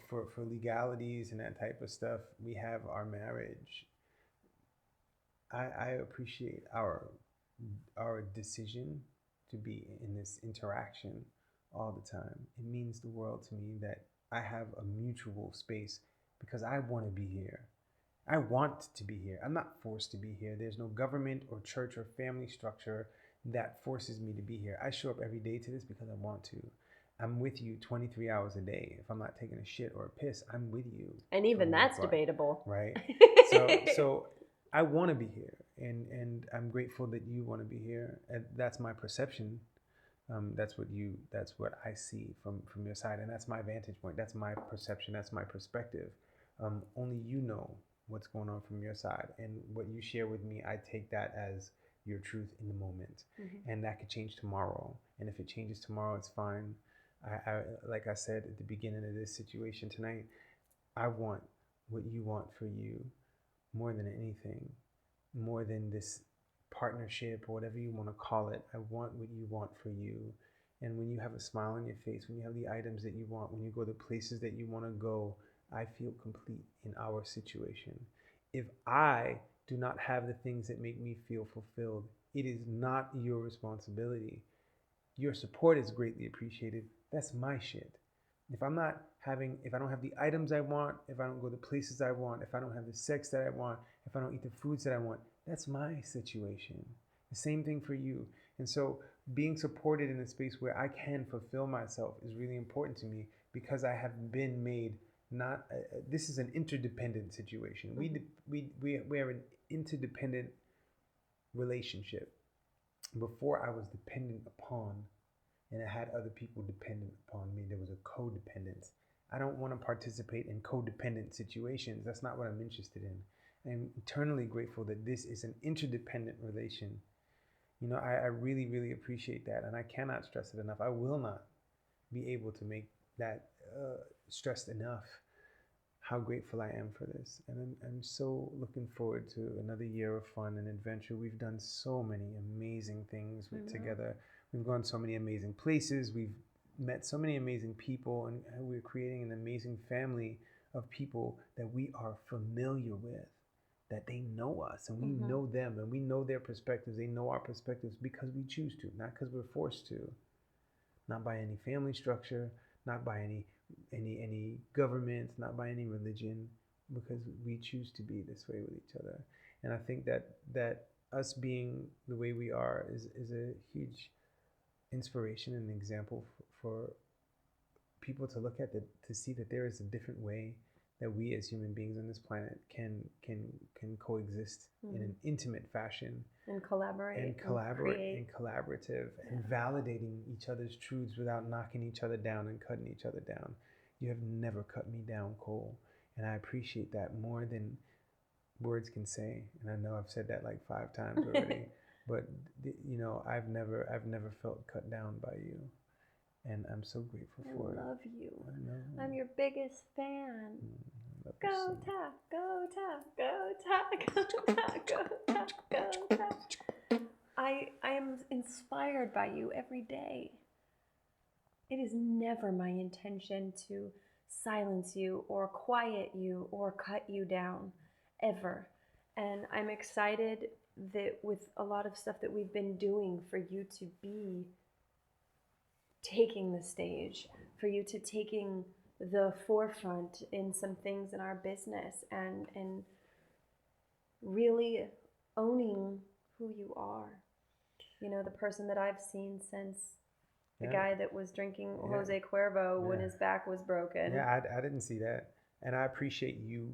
For legalities and that type of stuff, we have our marriage. I appreciate our decision to be in this interaction all the time. It means the world to me that I have a mutual space because I want to be here. I want to be here. I'm not forced to be here. There's no government or church or family structure that forces me to be here. I show up every day to this because I want to. I'm with you 23 hours a day. If I'm not taking a shit or a piss, I'm with you. And even that's debatable. Right? So I want to be here, and I'm grateful that you want to be here. And that's my perception. That's what I see from your side, and that's my vantage point. That's my perception. That's my perspective. Only you know what's going on from your side, and what you share with me, I take that as your truth in the moment, and that could change tomorrow. And if it changes tomorrow, it's fine. I like I said at the beginning of this situation tonight, I want what you want for you more than anything, more than this partnership or whatever you want to call it. I want what you want for you. And when you have a smile on your face, when you have the items that you want, when you go to places that you want to go, I feel complete in our situation. If I do not have the things that make me feel fulfilled, it is not your responsibility. Your support is greatly appreciated. That's my shit. If I don't have the items I want, if I don't go to places I want, if I don't have the sex that I want, if I don't eat the foods that I want, that's my situation. The same thing for you. And so being supported in a space where I can fulfill myself is really important to me because I have been made this is an interdependent situation. We are an interdependent relationship. Before I was dependent upon, and I had other people dependent upon me, there was a codependence. I don't want to participate in codependent situations. That's not what I'm interested in. I'm eternally grateful that this is an interdependent relation. I really, really appreciate that, and I cannot stress it enough. I will not be able to make that stressed enough how grateful I am for this. And I'm so looking forward to another year of fun and adventure. We've done so many amazing things together. We've gone so many amazing places. We've met so many amazing people, and we're creating an amazing family of people that we are familiar with, that they know us and we know them and we know their perspectives. They know our perspectives because we choose to, not because we're forced to, not by any family structure, not by any government, not by any religion, because we choose to be this way with each other. And I think that us being the way we are is a huge inspiration and example for people to look at, to see that there is a different way that we as human beings on this planet can coexist in an intimate fashion and collaborate and collaborative and validating each other's truths without knocking each other down and cutting each other down. You have never cut me down, Cole, and I appreciate that more than words can say. And I know I've said that like 5 times already, but I've never felt cut down by you. And I'm so grateful for it. I love you. I know. I'm your biggest fan. Go Ta, go Ta, go Ta, go Ta, go Ta, go Ta. I am inspired by you every day. It is never my intention to silence you or quiet you or cut you down, ever. And I'm excited that with a lot of stuff that we've been doing, for you to be taking the stage, for you to taking the forefront in some things in our business, and really owning who you are. The person that I've seen since the guy that was drinking Jose Cuervo when his back was broken. Yeah, I didn't see that. And I appreciate you,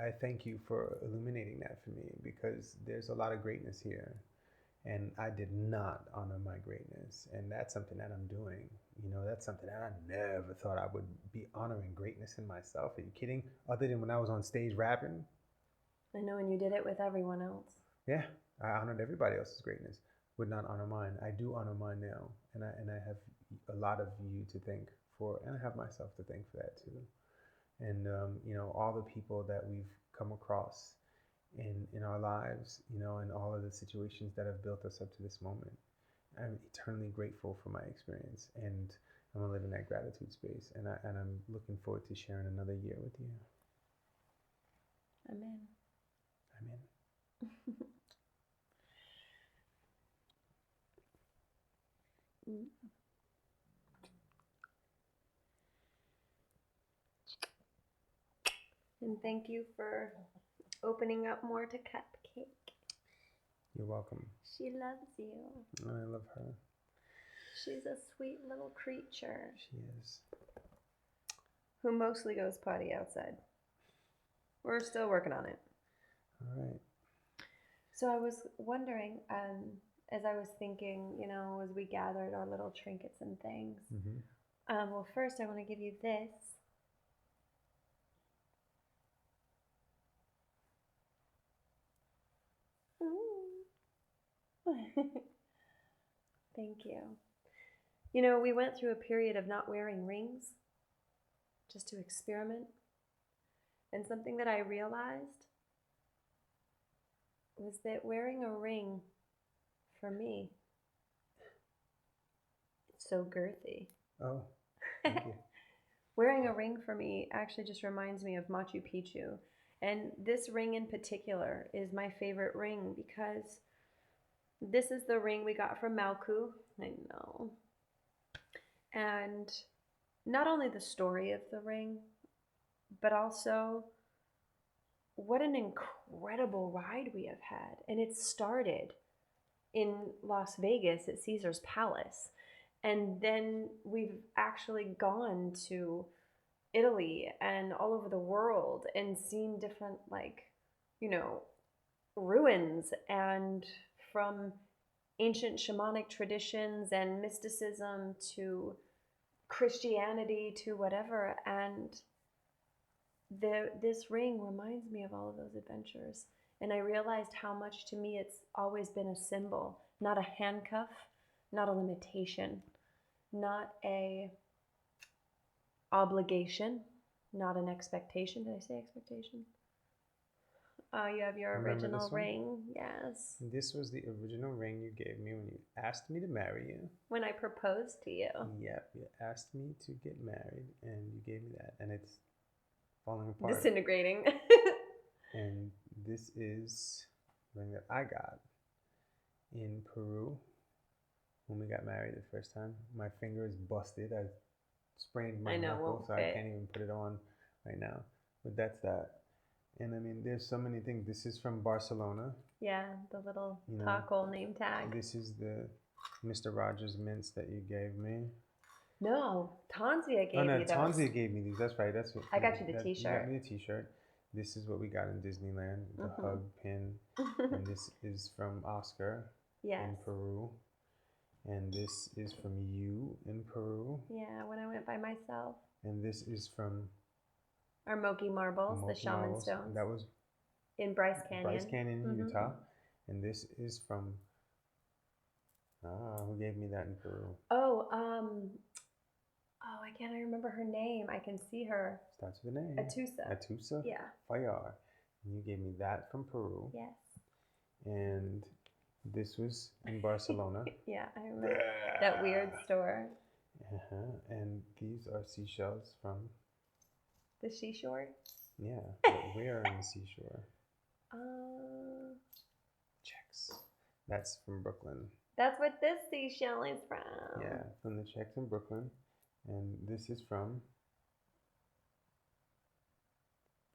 I thank you for illuminating that for me, because there's a lot of greatness here. And I did not honor my greatness. And that's something that I'm doing. That's something that I never thought I would be honoring greatness in myself. Are you kidding? Other than when I was on stage rapping. I know, and you did it with everyone else. Yeah, I honored everybody else's greatness. Would not honor mine. I do honor mine now. And I have a lot of you to thank for, and I have myself to thank for that too. And, all the people that we've come across in our lives, you know, and all of the situations that have built us up to this moment. I'm eternally grateful for my experience, and I'm gonna live in that gratitude space, and I'm looking forward to sharing another year with you. Amen. Amen. And thank you for opening up more to Cupcake. You're welcome. She loves you. I love her. She's a sweet little creature. She is. Who mostly goes potty outside. We're still working on it. All right. So I was wondering, as I was thinking, you know, as we gathered our little trinkets and things. Mm-hmm. Well, first I want to give you this. Thank you. You know, we went through a period of not wearing rings, just to experiment. And something that I realized was that wearing a ring, for me, it's so girthy. Oh, thank you. Wearing a ring for me actually just reminds me of Machu Picchu. And this ring in particular is my favorite ring because this is the ring we got from Malku. I know. And not only the story of the ring, but also what an incredible ride we have had. And it started in Las Vegas at Caesar's Palace. And then we've actually gone to Italy and all over the world and seen different, like, you know, ruins, and from ancient shamanic traditions and mysticism to Christianity to whatever. And this ring reminds me of all of those adventures. And I realized how much, to me, it's always been a symbol, not a handcuff, not a limitation, not a obligation, not an expectation. Did I say expectation? You have your Remember original this one? ring. Yes. This was the original ring you gave me when you asked me to marry you. When I proposed to you. Yep, you asked me to get married, and you gave me that, and it's falling apart. Disintegrating. And this is the ring that I got in Peru when we got married the first time. My finger is busted. I sprained my knuckle, so I can't even put it on right now. But that's that. And I mean, there's so many things. This is from Barcelona. Yeah, the little taco name tag. This is the Mr. Rogers mints that you gave me. No, Tanzia gave you those. Tanzia gave me these. That's right. That's what. I got you the T-shirt. You got me the T-shirt. This is what we got in Disneyland, the hug pin. And this is from Oscar in Peru. And this is from you in Peru. Yeah, when I went by myself. And this is from our Moki marbles, the shaman stones. That was in Bryce Canyon. Utah. And this is from who gave me that in Peru? I can't remember her name. I can see her. Starts with a name. Atusa? Yeah. Fayar. And you gave me that from Peru. Yes. And this was in Barcelona. Yeah, I remember that weird store. And these are seashells from the seashore? Yeah, but where on the seashore? Czechs. That's from Brooklyn. That's what this seashell is from. Yeah, from the Czechs in Brooklyn. And this is from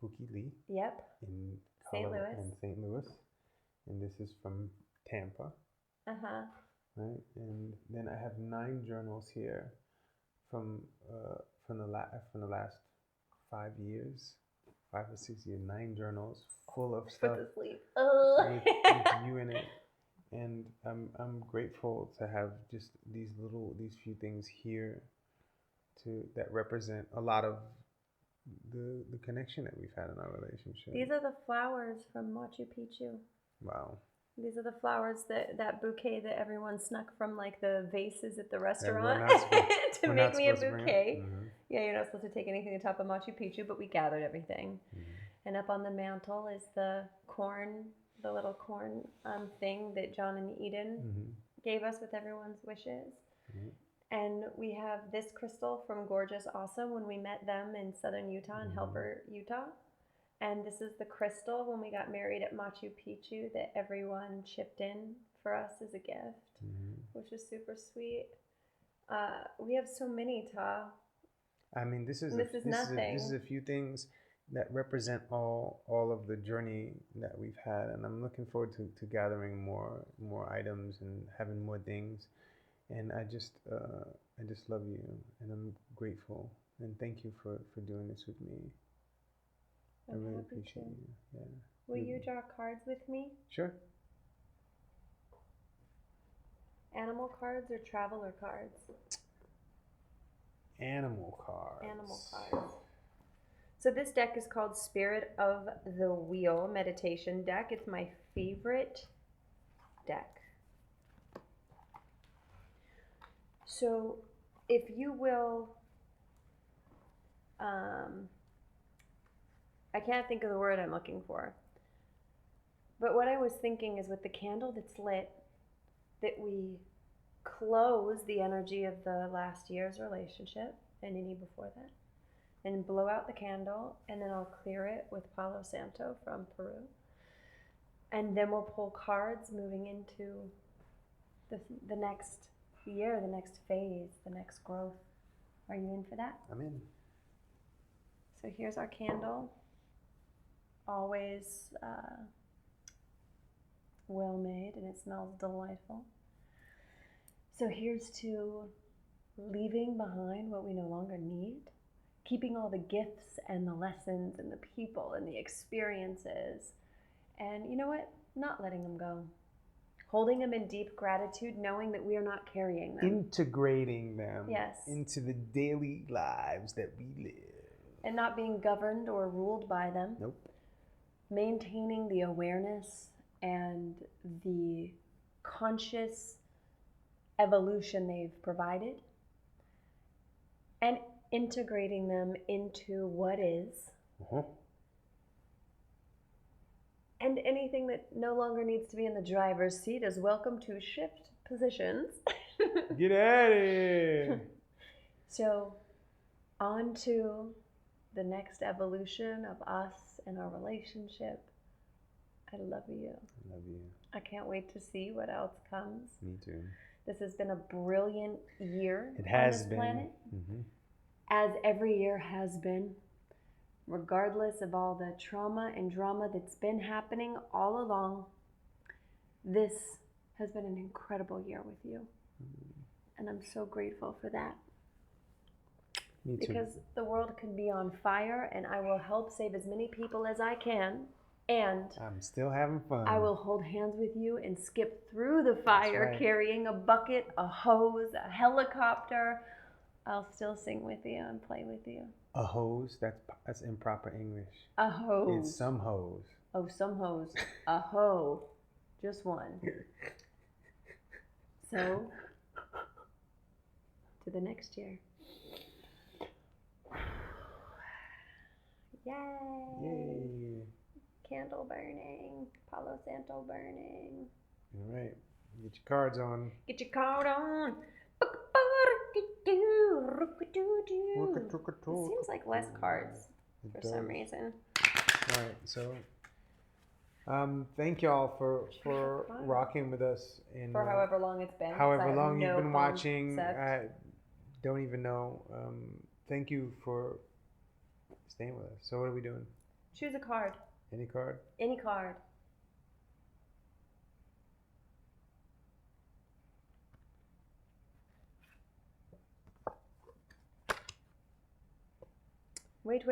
Fukili. Yep. In St. Louis. In St. Louis. And this is from Tampa. Right? And then I have 9 journals here from the last 5 years, 5 or 6 years. 9 journals full of stuff with you in it. And I'm grateful to have just these few things here that represent a lot of the connection that we've had in our relationship. These are the flowers from Machu Picchu. Wow. These are the flowers that bouquet that everyone snuck from, like, the vases at the restaurant to make me a bouquet. Yeah, you're not supposed to take anything to the top of Machu Picchu, but we gathered everything. And up on the mantle is the corn, the little corn thing that John and Eden gave us with everyone's wishes. And we have this crystal from Gorgeous Awesome when we met them in southern Utah, in Helper, Utah. And this is the crystal when we got married at Machu Picchu that everyone chipped in for us as a gift, which is super sweet. We have so many, Ta. I mean, this is nothing. This is a few things that represent all of the journey that we've had, and I'm looking forward to gathering more items and having more things. And I just love you, and I'm grateful, and thank you for doing this with me. I really appreciate you. Yeah. Will you draw cards with me? Sure. Animal cards or traveler cards? Animal cards. Animal cards. So this deck is called Spirit of the Wheel Meditation Deck. It's my favorite deck. So if you will, I can't think of the word I'm looking for. But what I was thinking is with the candle that's lit, that we close the energy of the last year's relationship and any before that, and blow out the candle, and then I'll clear it with Palo Santo from Peru. And then we'll pull cards moving into the next year, the next phase, the next growth. Are you in for that? I'm in. So here's our candle. Always well made, and it smells delightful. So here's to leaving behind what we no longer need, keeping all the gifts and the lessons and the people and the experiences, and you know what? Not letting them go. Holding them in deep gratitude, knowing that we are not carrying them. Integrating them Yes. into the daily lives that we live. And not being governed or ruled by them. Nope. Maintaining the awareness and the conscious evolution they've provided. And integrating them into what is. And anything that no longer needs to be in the driver's seat is welcome to shift positions. Get at it. So, on to the next evolution of us and our relationship. I love you. I love you. I can't wait to see what else comes. Me too. This has been a brilliant year It has on this been. planet, as every year has been. Regardless of all the trauma and drama that's been happening all along, this has been an incredible year with you. And I'm so grateful for that. Me too. Because the world could be on fire, and I will help save as many people as I can. And I'm still having fun. I will hold hands with you and skip through the fire, carrying a bucket, a hose, a helicopter. I'll still sing with you and play with you. A hose? That's improper English. A hose. It's some hose. Oh, some hose. A hoe. Just one. So, to the next year. Yay! Yay! Candle burning. Palo Santo burning. All right. Get your cards on. Get your card on. It seems like less cards for some reason. All right, so thank y'all for rocking with us in for however long it's been. However long you've been watching, I don't even know. Thank you for staying with us. So what are we doing? Choose a card. Any card? Any card. Wait.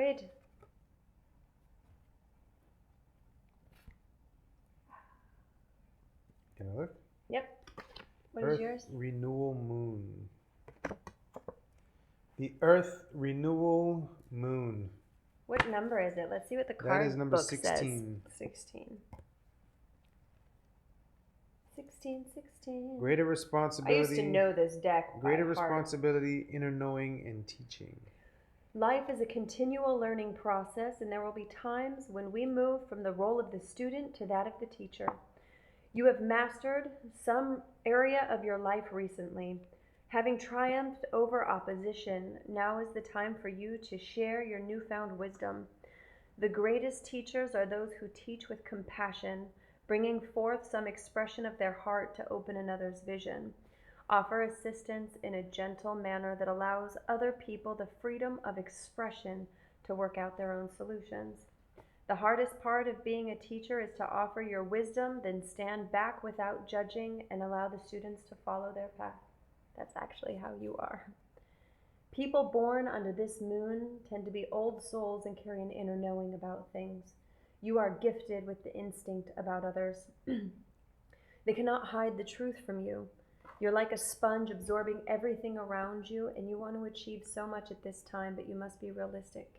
Can I look? Yep. What Earth is yours? Renewal Moon. The Earth Renewal Moon. What number is it? Let's see what the card That is number book 16. Says. 16. 16. Greater responsibility. I used to know this deck. Greater by heart. responsibility, inner knowing, and teaching. Life is a continual learning process, and there will be times when we move from the role of the student to that of the teacher. You have mastered some area of your life recently. Having triumphed over opposition, now is the time for you to share your newfound wisdom. The greatest teachers are those who teach with compassion, bringing forth some expression of their heart to open another's vision. Offer assistance in a gentle manner that allows other people the freedom of expression to work out their own solutions. The hardest part of being a teacher is to offer your wisdom, then stand back without judging and allow the students to follow their path. That's actually how you are. People born under this moon tend to be old souls and carry an inner knowing about things. You are gifted with the instinct about others. They cannot hide the truth from you. You're like a sponge absorbing everything around you, and you want to achieve so much at this time, but you must be realistic.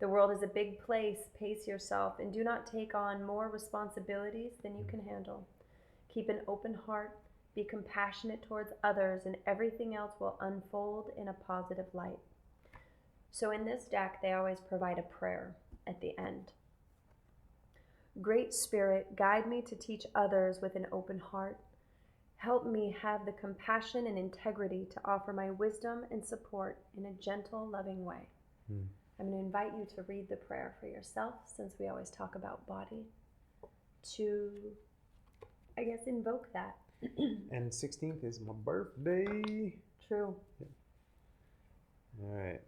The world is a big place. Pace yourself and do not take on more responsibilities than you can handle. Keep an open heart, be compassionate towards others, and everything else will unfold in a positive light. So in this deck, they always provide a prayer at the end. Great Spirit, guide me to teach others with an open heart. Help me have the compassion and integrity to offer my wisdom and support in a gentle, loving way. I'm going to invite you to read the prayer for yourself, since we always talk about body, to, I guess, invoke that. And 16th is my birthday. True. Yeah. All right.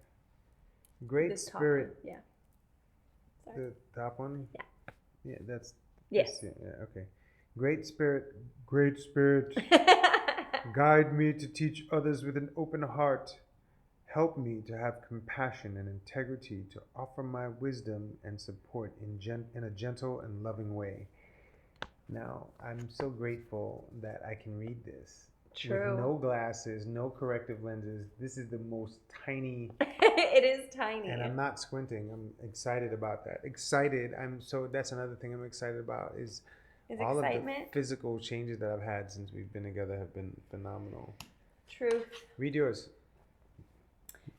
Great This Spirit. Top one. Yeah. Sorry. The top one? Yeah. Yeah, that's... Yes. Yeah, okay. Great Spirit, guide me to teach others with an open heart. Help me to have compassion and integrity to offer my wisdom and support in a gentle and loving way. Now, I'm so grateful that I can read this. True. With no glasses, no corrective lenses. This is the most tiny. It is tiny. And I'm not squinting. I'm excited about that. Excited. That's another thing I'm excited about is all excitement. of the physical changes that I've had since we've been together have been phenomenal. Truth. Read yours.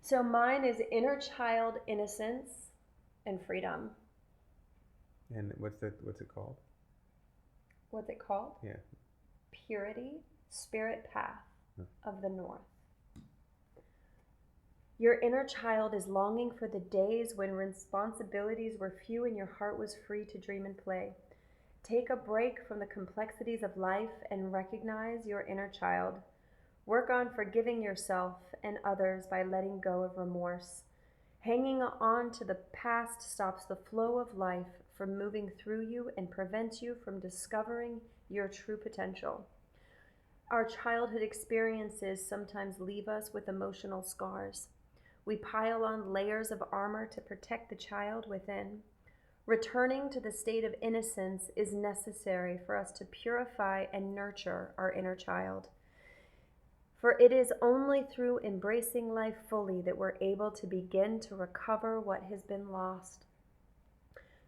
So mine is inner child innocence and freedom. And what's it called? What's it called? Yeah. Purity, spirit path of the north. Your inner child is longing for the days when responsibilities were few and your heart was free to dream and play. Take a break from the complexities of life and recognize your inner child. Work on forgiving yourself and others by letting go of remorse. Hanging on to the past stops the flow of life from moving through you and prevents you from discovering your true potential. Our childhood experiences sometimes leave us with emotional scars. We pile on layers of armor to protect the child within. Returning to the state of innocence is necessary for us to purify and nurture our inner child. For it is only through embracing life fully that we're able to begin to recover what has been lost.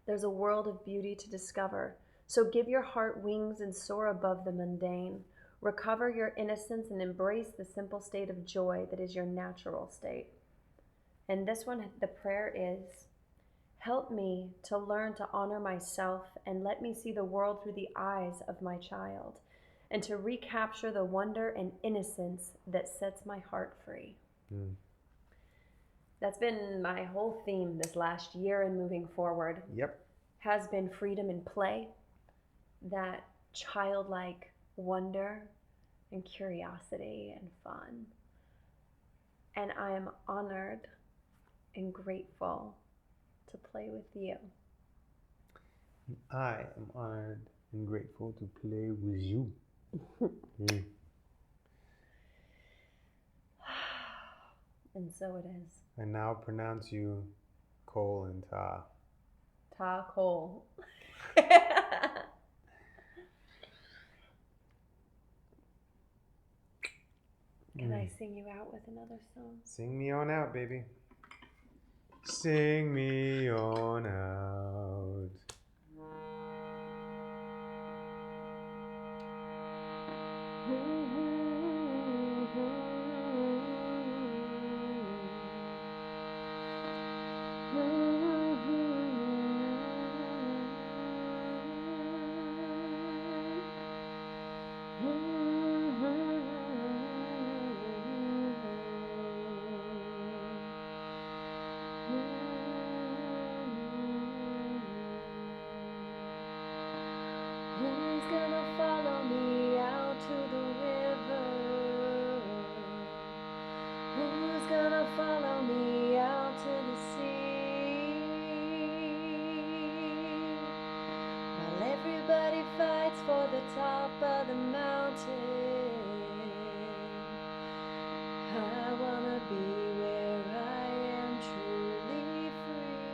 There's a world of beauty to discover, so give your heart wings and soar above the mundane. Recover your innocence and embrace the simple state of joy that is your natural state. And this one, the prayer is, help me to learn to honor myself and let me see the world through the eyes of my child, and to recapture the wonder and innocence that sets my heart free. That's been my whole theme this last year and moving forward. Yep. Has been freedom and play, that childlike wonder and curiosity and fun. And I am honored and grateful to play with you. I am honored and grateful to play with you. And so it is. I now pronounce you Cole and Ta. Ta Cole. Can I sing you out with another song? Sing me on out, baby. Sing me on out. Who's gonna follow me out to the sea? While everybody fights for the top of the mountain, I wanna be where I am truly free.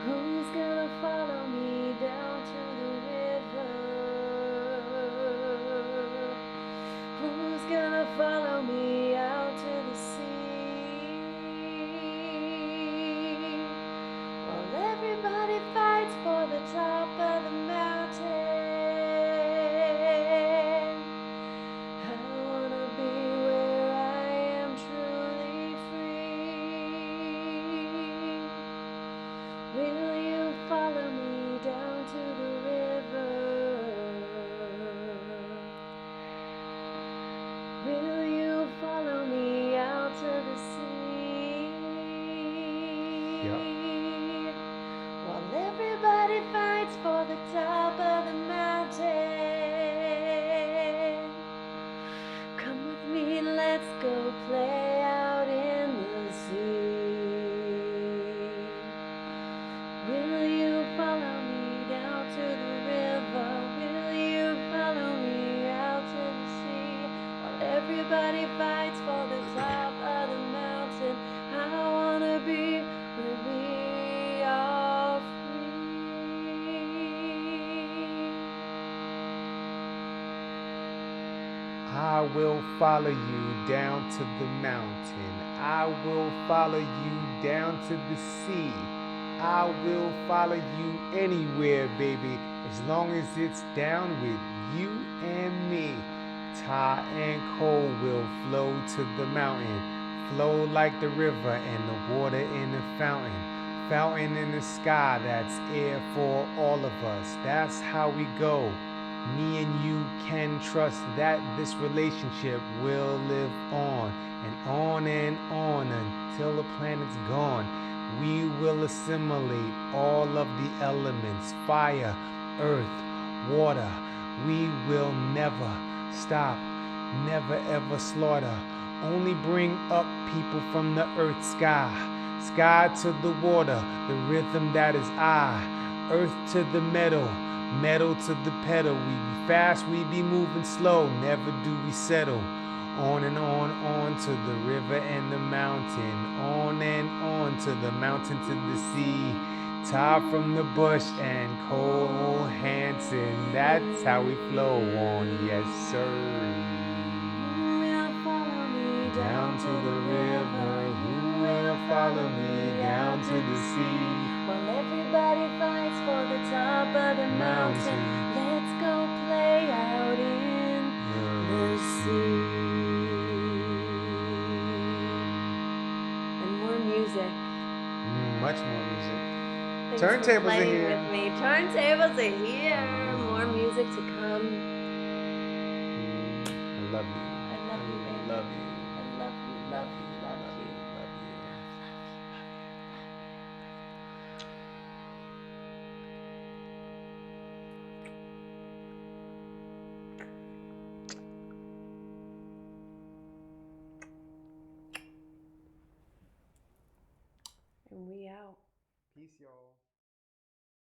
Who's gonna follow me down to the river? Who's gonna follow me out to the sea? While everybody fights for the top of the mountain, I wanna be where I am truly free. Will you follow me down to the river? Will you follow me out to the sea? Yep. While everybody fights for the top of the mountain, come with me, let's go play out in the sea. Will you follow me down to the river? Will you follow me out to the sea? While everybody fights for the top of the mountain, I wanna be where we are free. I will follow you down to the mountain. I will follow you down to the sea. I will follow you anywhere, baby, as long as it's down with you and me. Hot and cold will flow to the mountain, flow like the river and the water in the fountain. Fountain in the sky, that's air for all of us. That's how we go. Me and you can trust that this relationship will live on and on until the planet's gone. We will assimilate all of the elements, fire, earth, water. We will never stop, never ever slaughter. Only bring up people from the earth sky. Sky to the water, the rhythm that is I. Earth to the metal, metal to the pedal. We be fast, we be moving slow, never do we settle. On and on to the river and the mountain. On and on to the mountain to the sea. Top from the bush and Cole Hansen. That's how we flow on, yes sir. Who will follow me Down to the river, who will follow me down to the sea? While everybody fights for the top of the mountain, let's go play out in the sea. And more music. Much more music. Thanks Turntables for playing are here. with me. Turntables are here. More music to come. I love you. I love you, baby. Love you. I love you, love you, love you. Love you. And we out. Peace, y'all.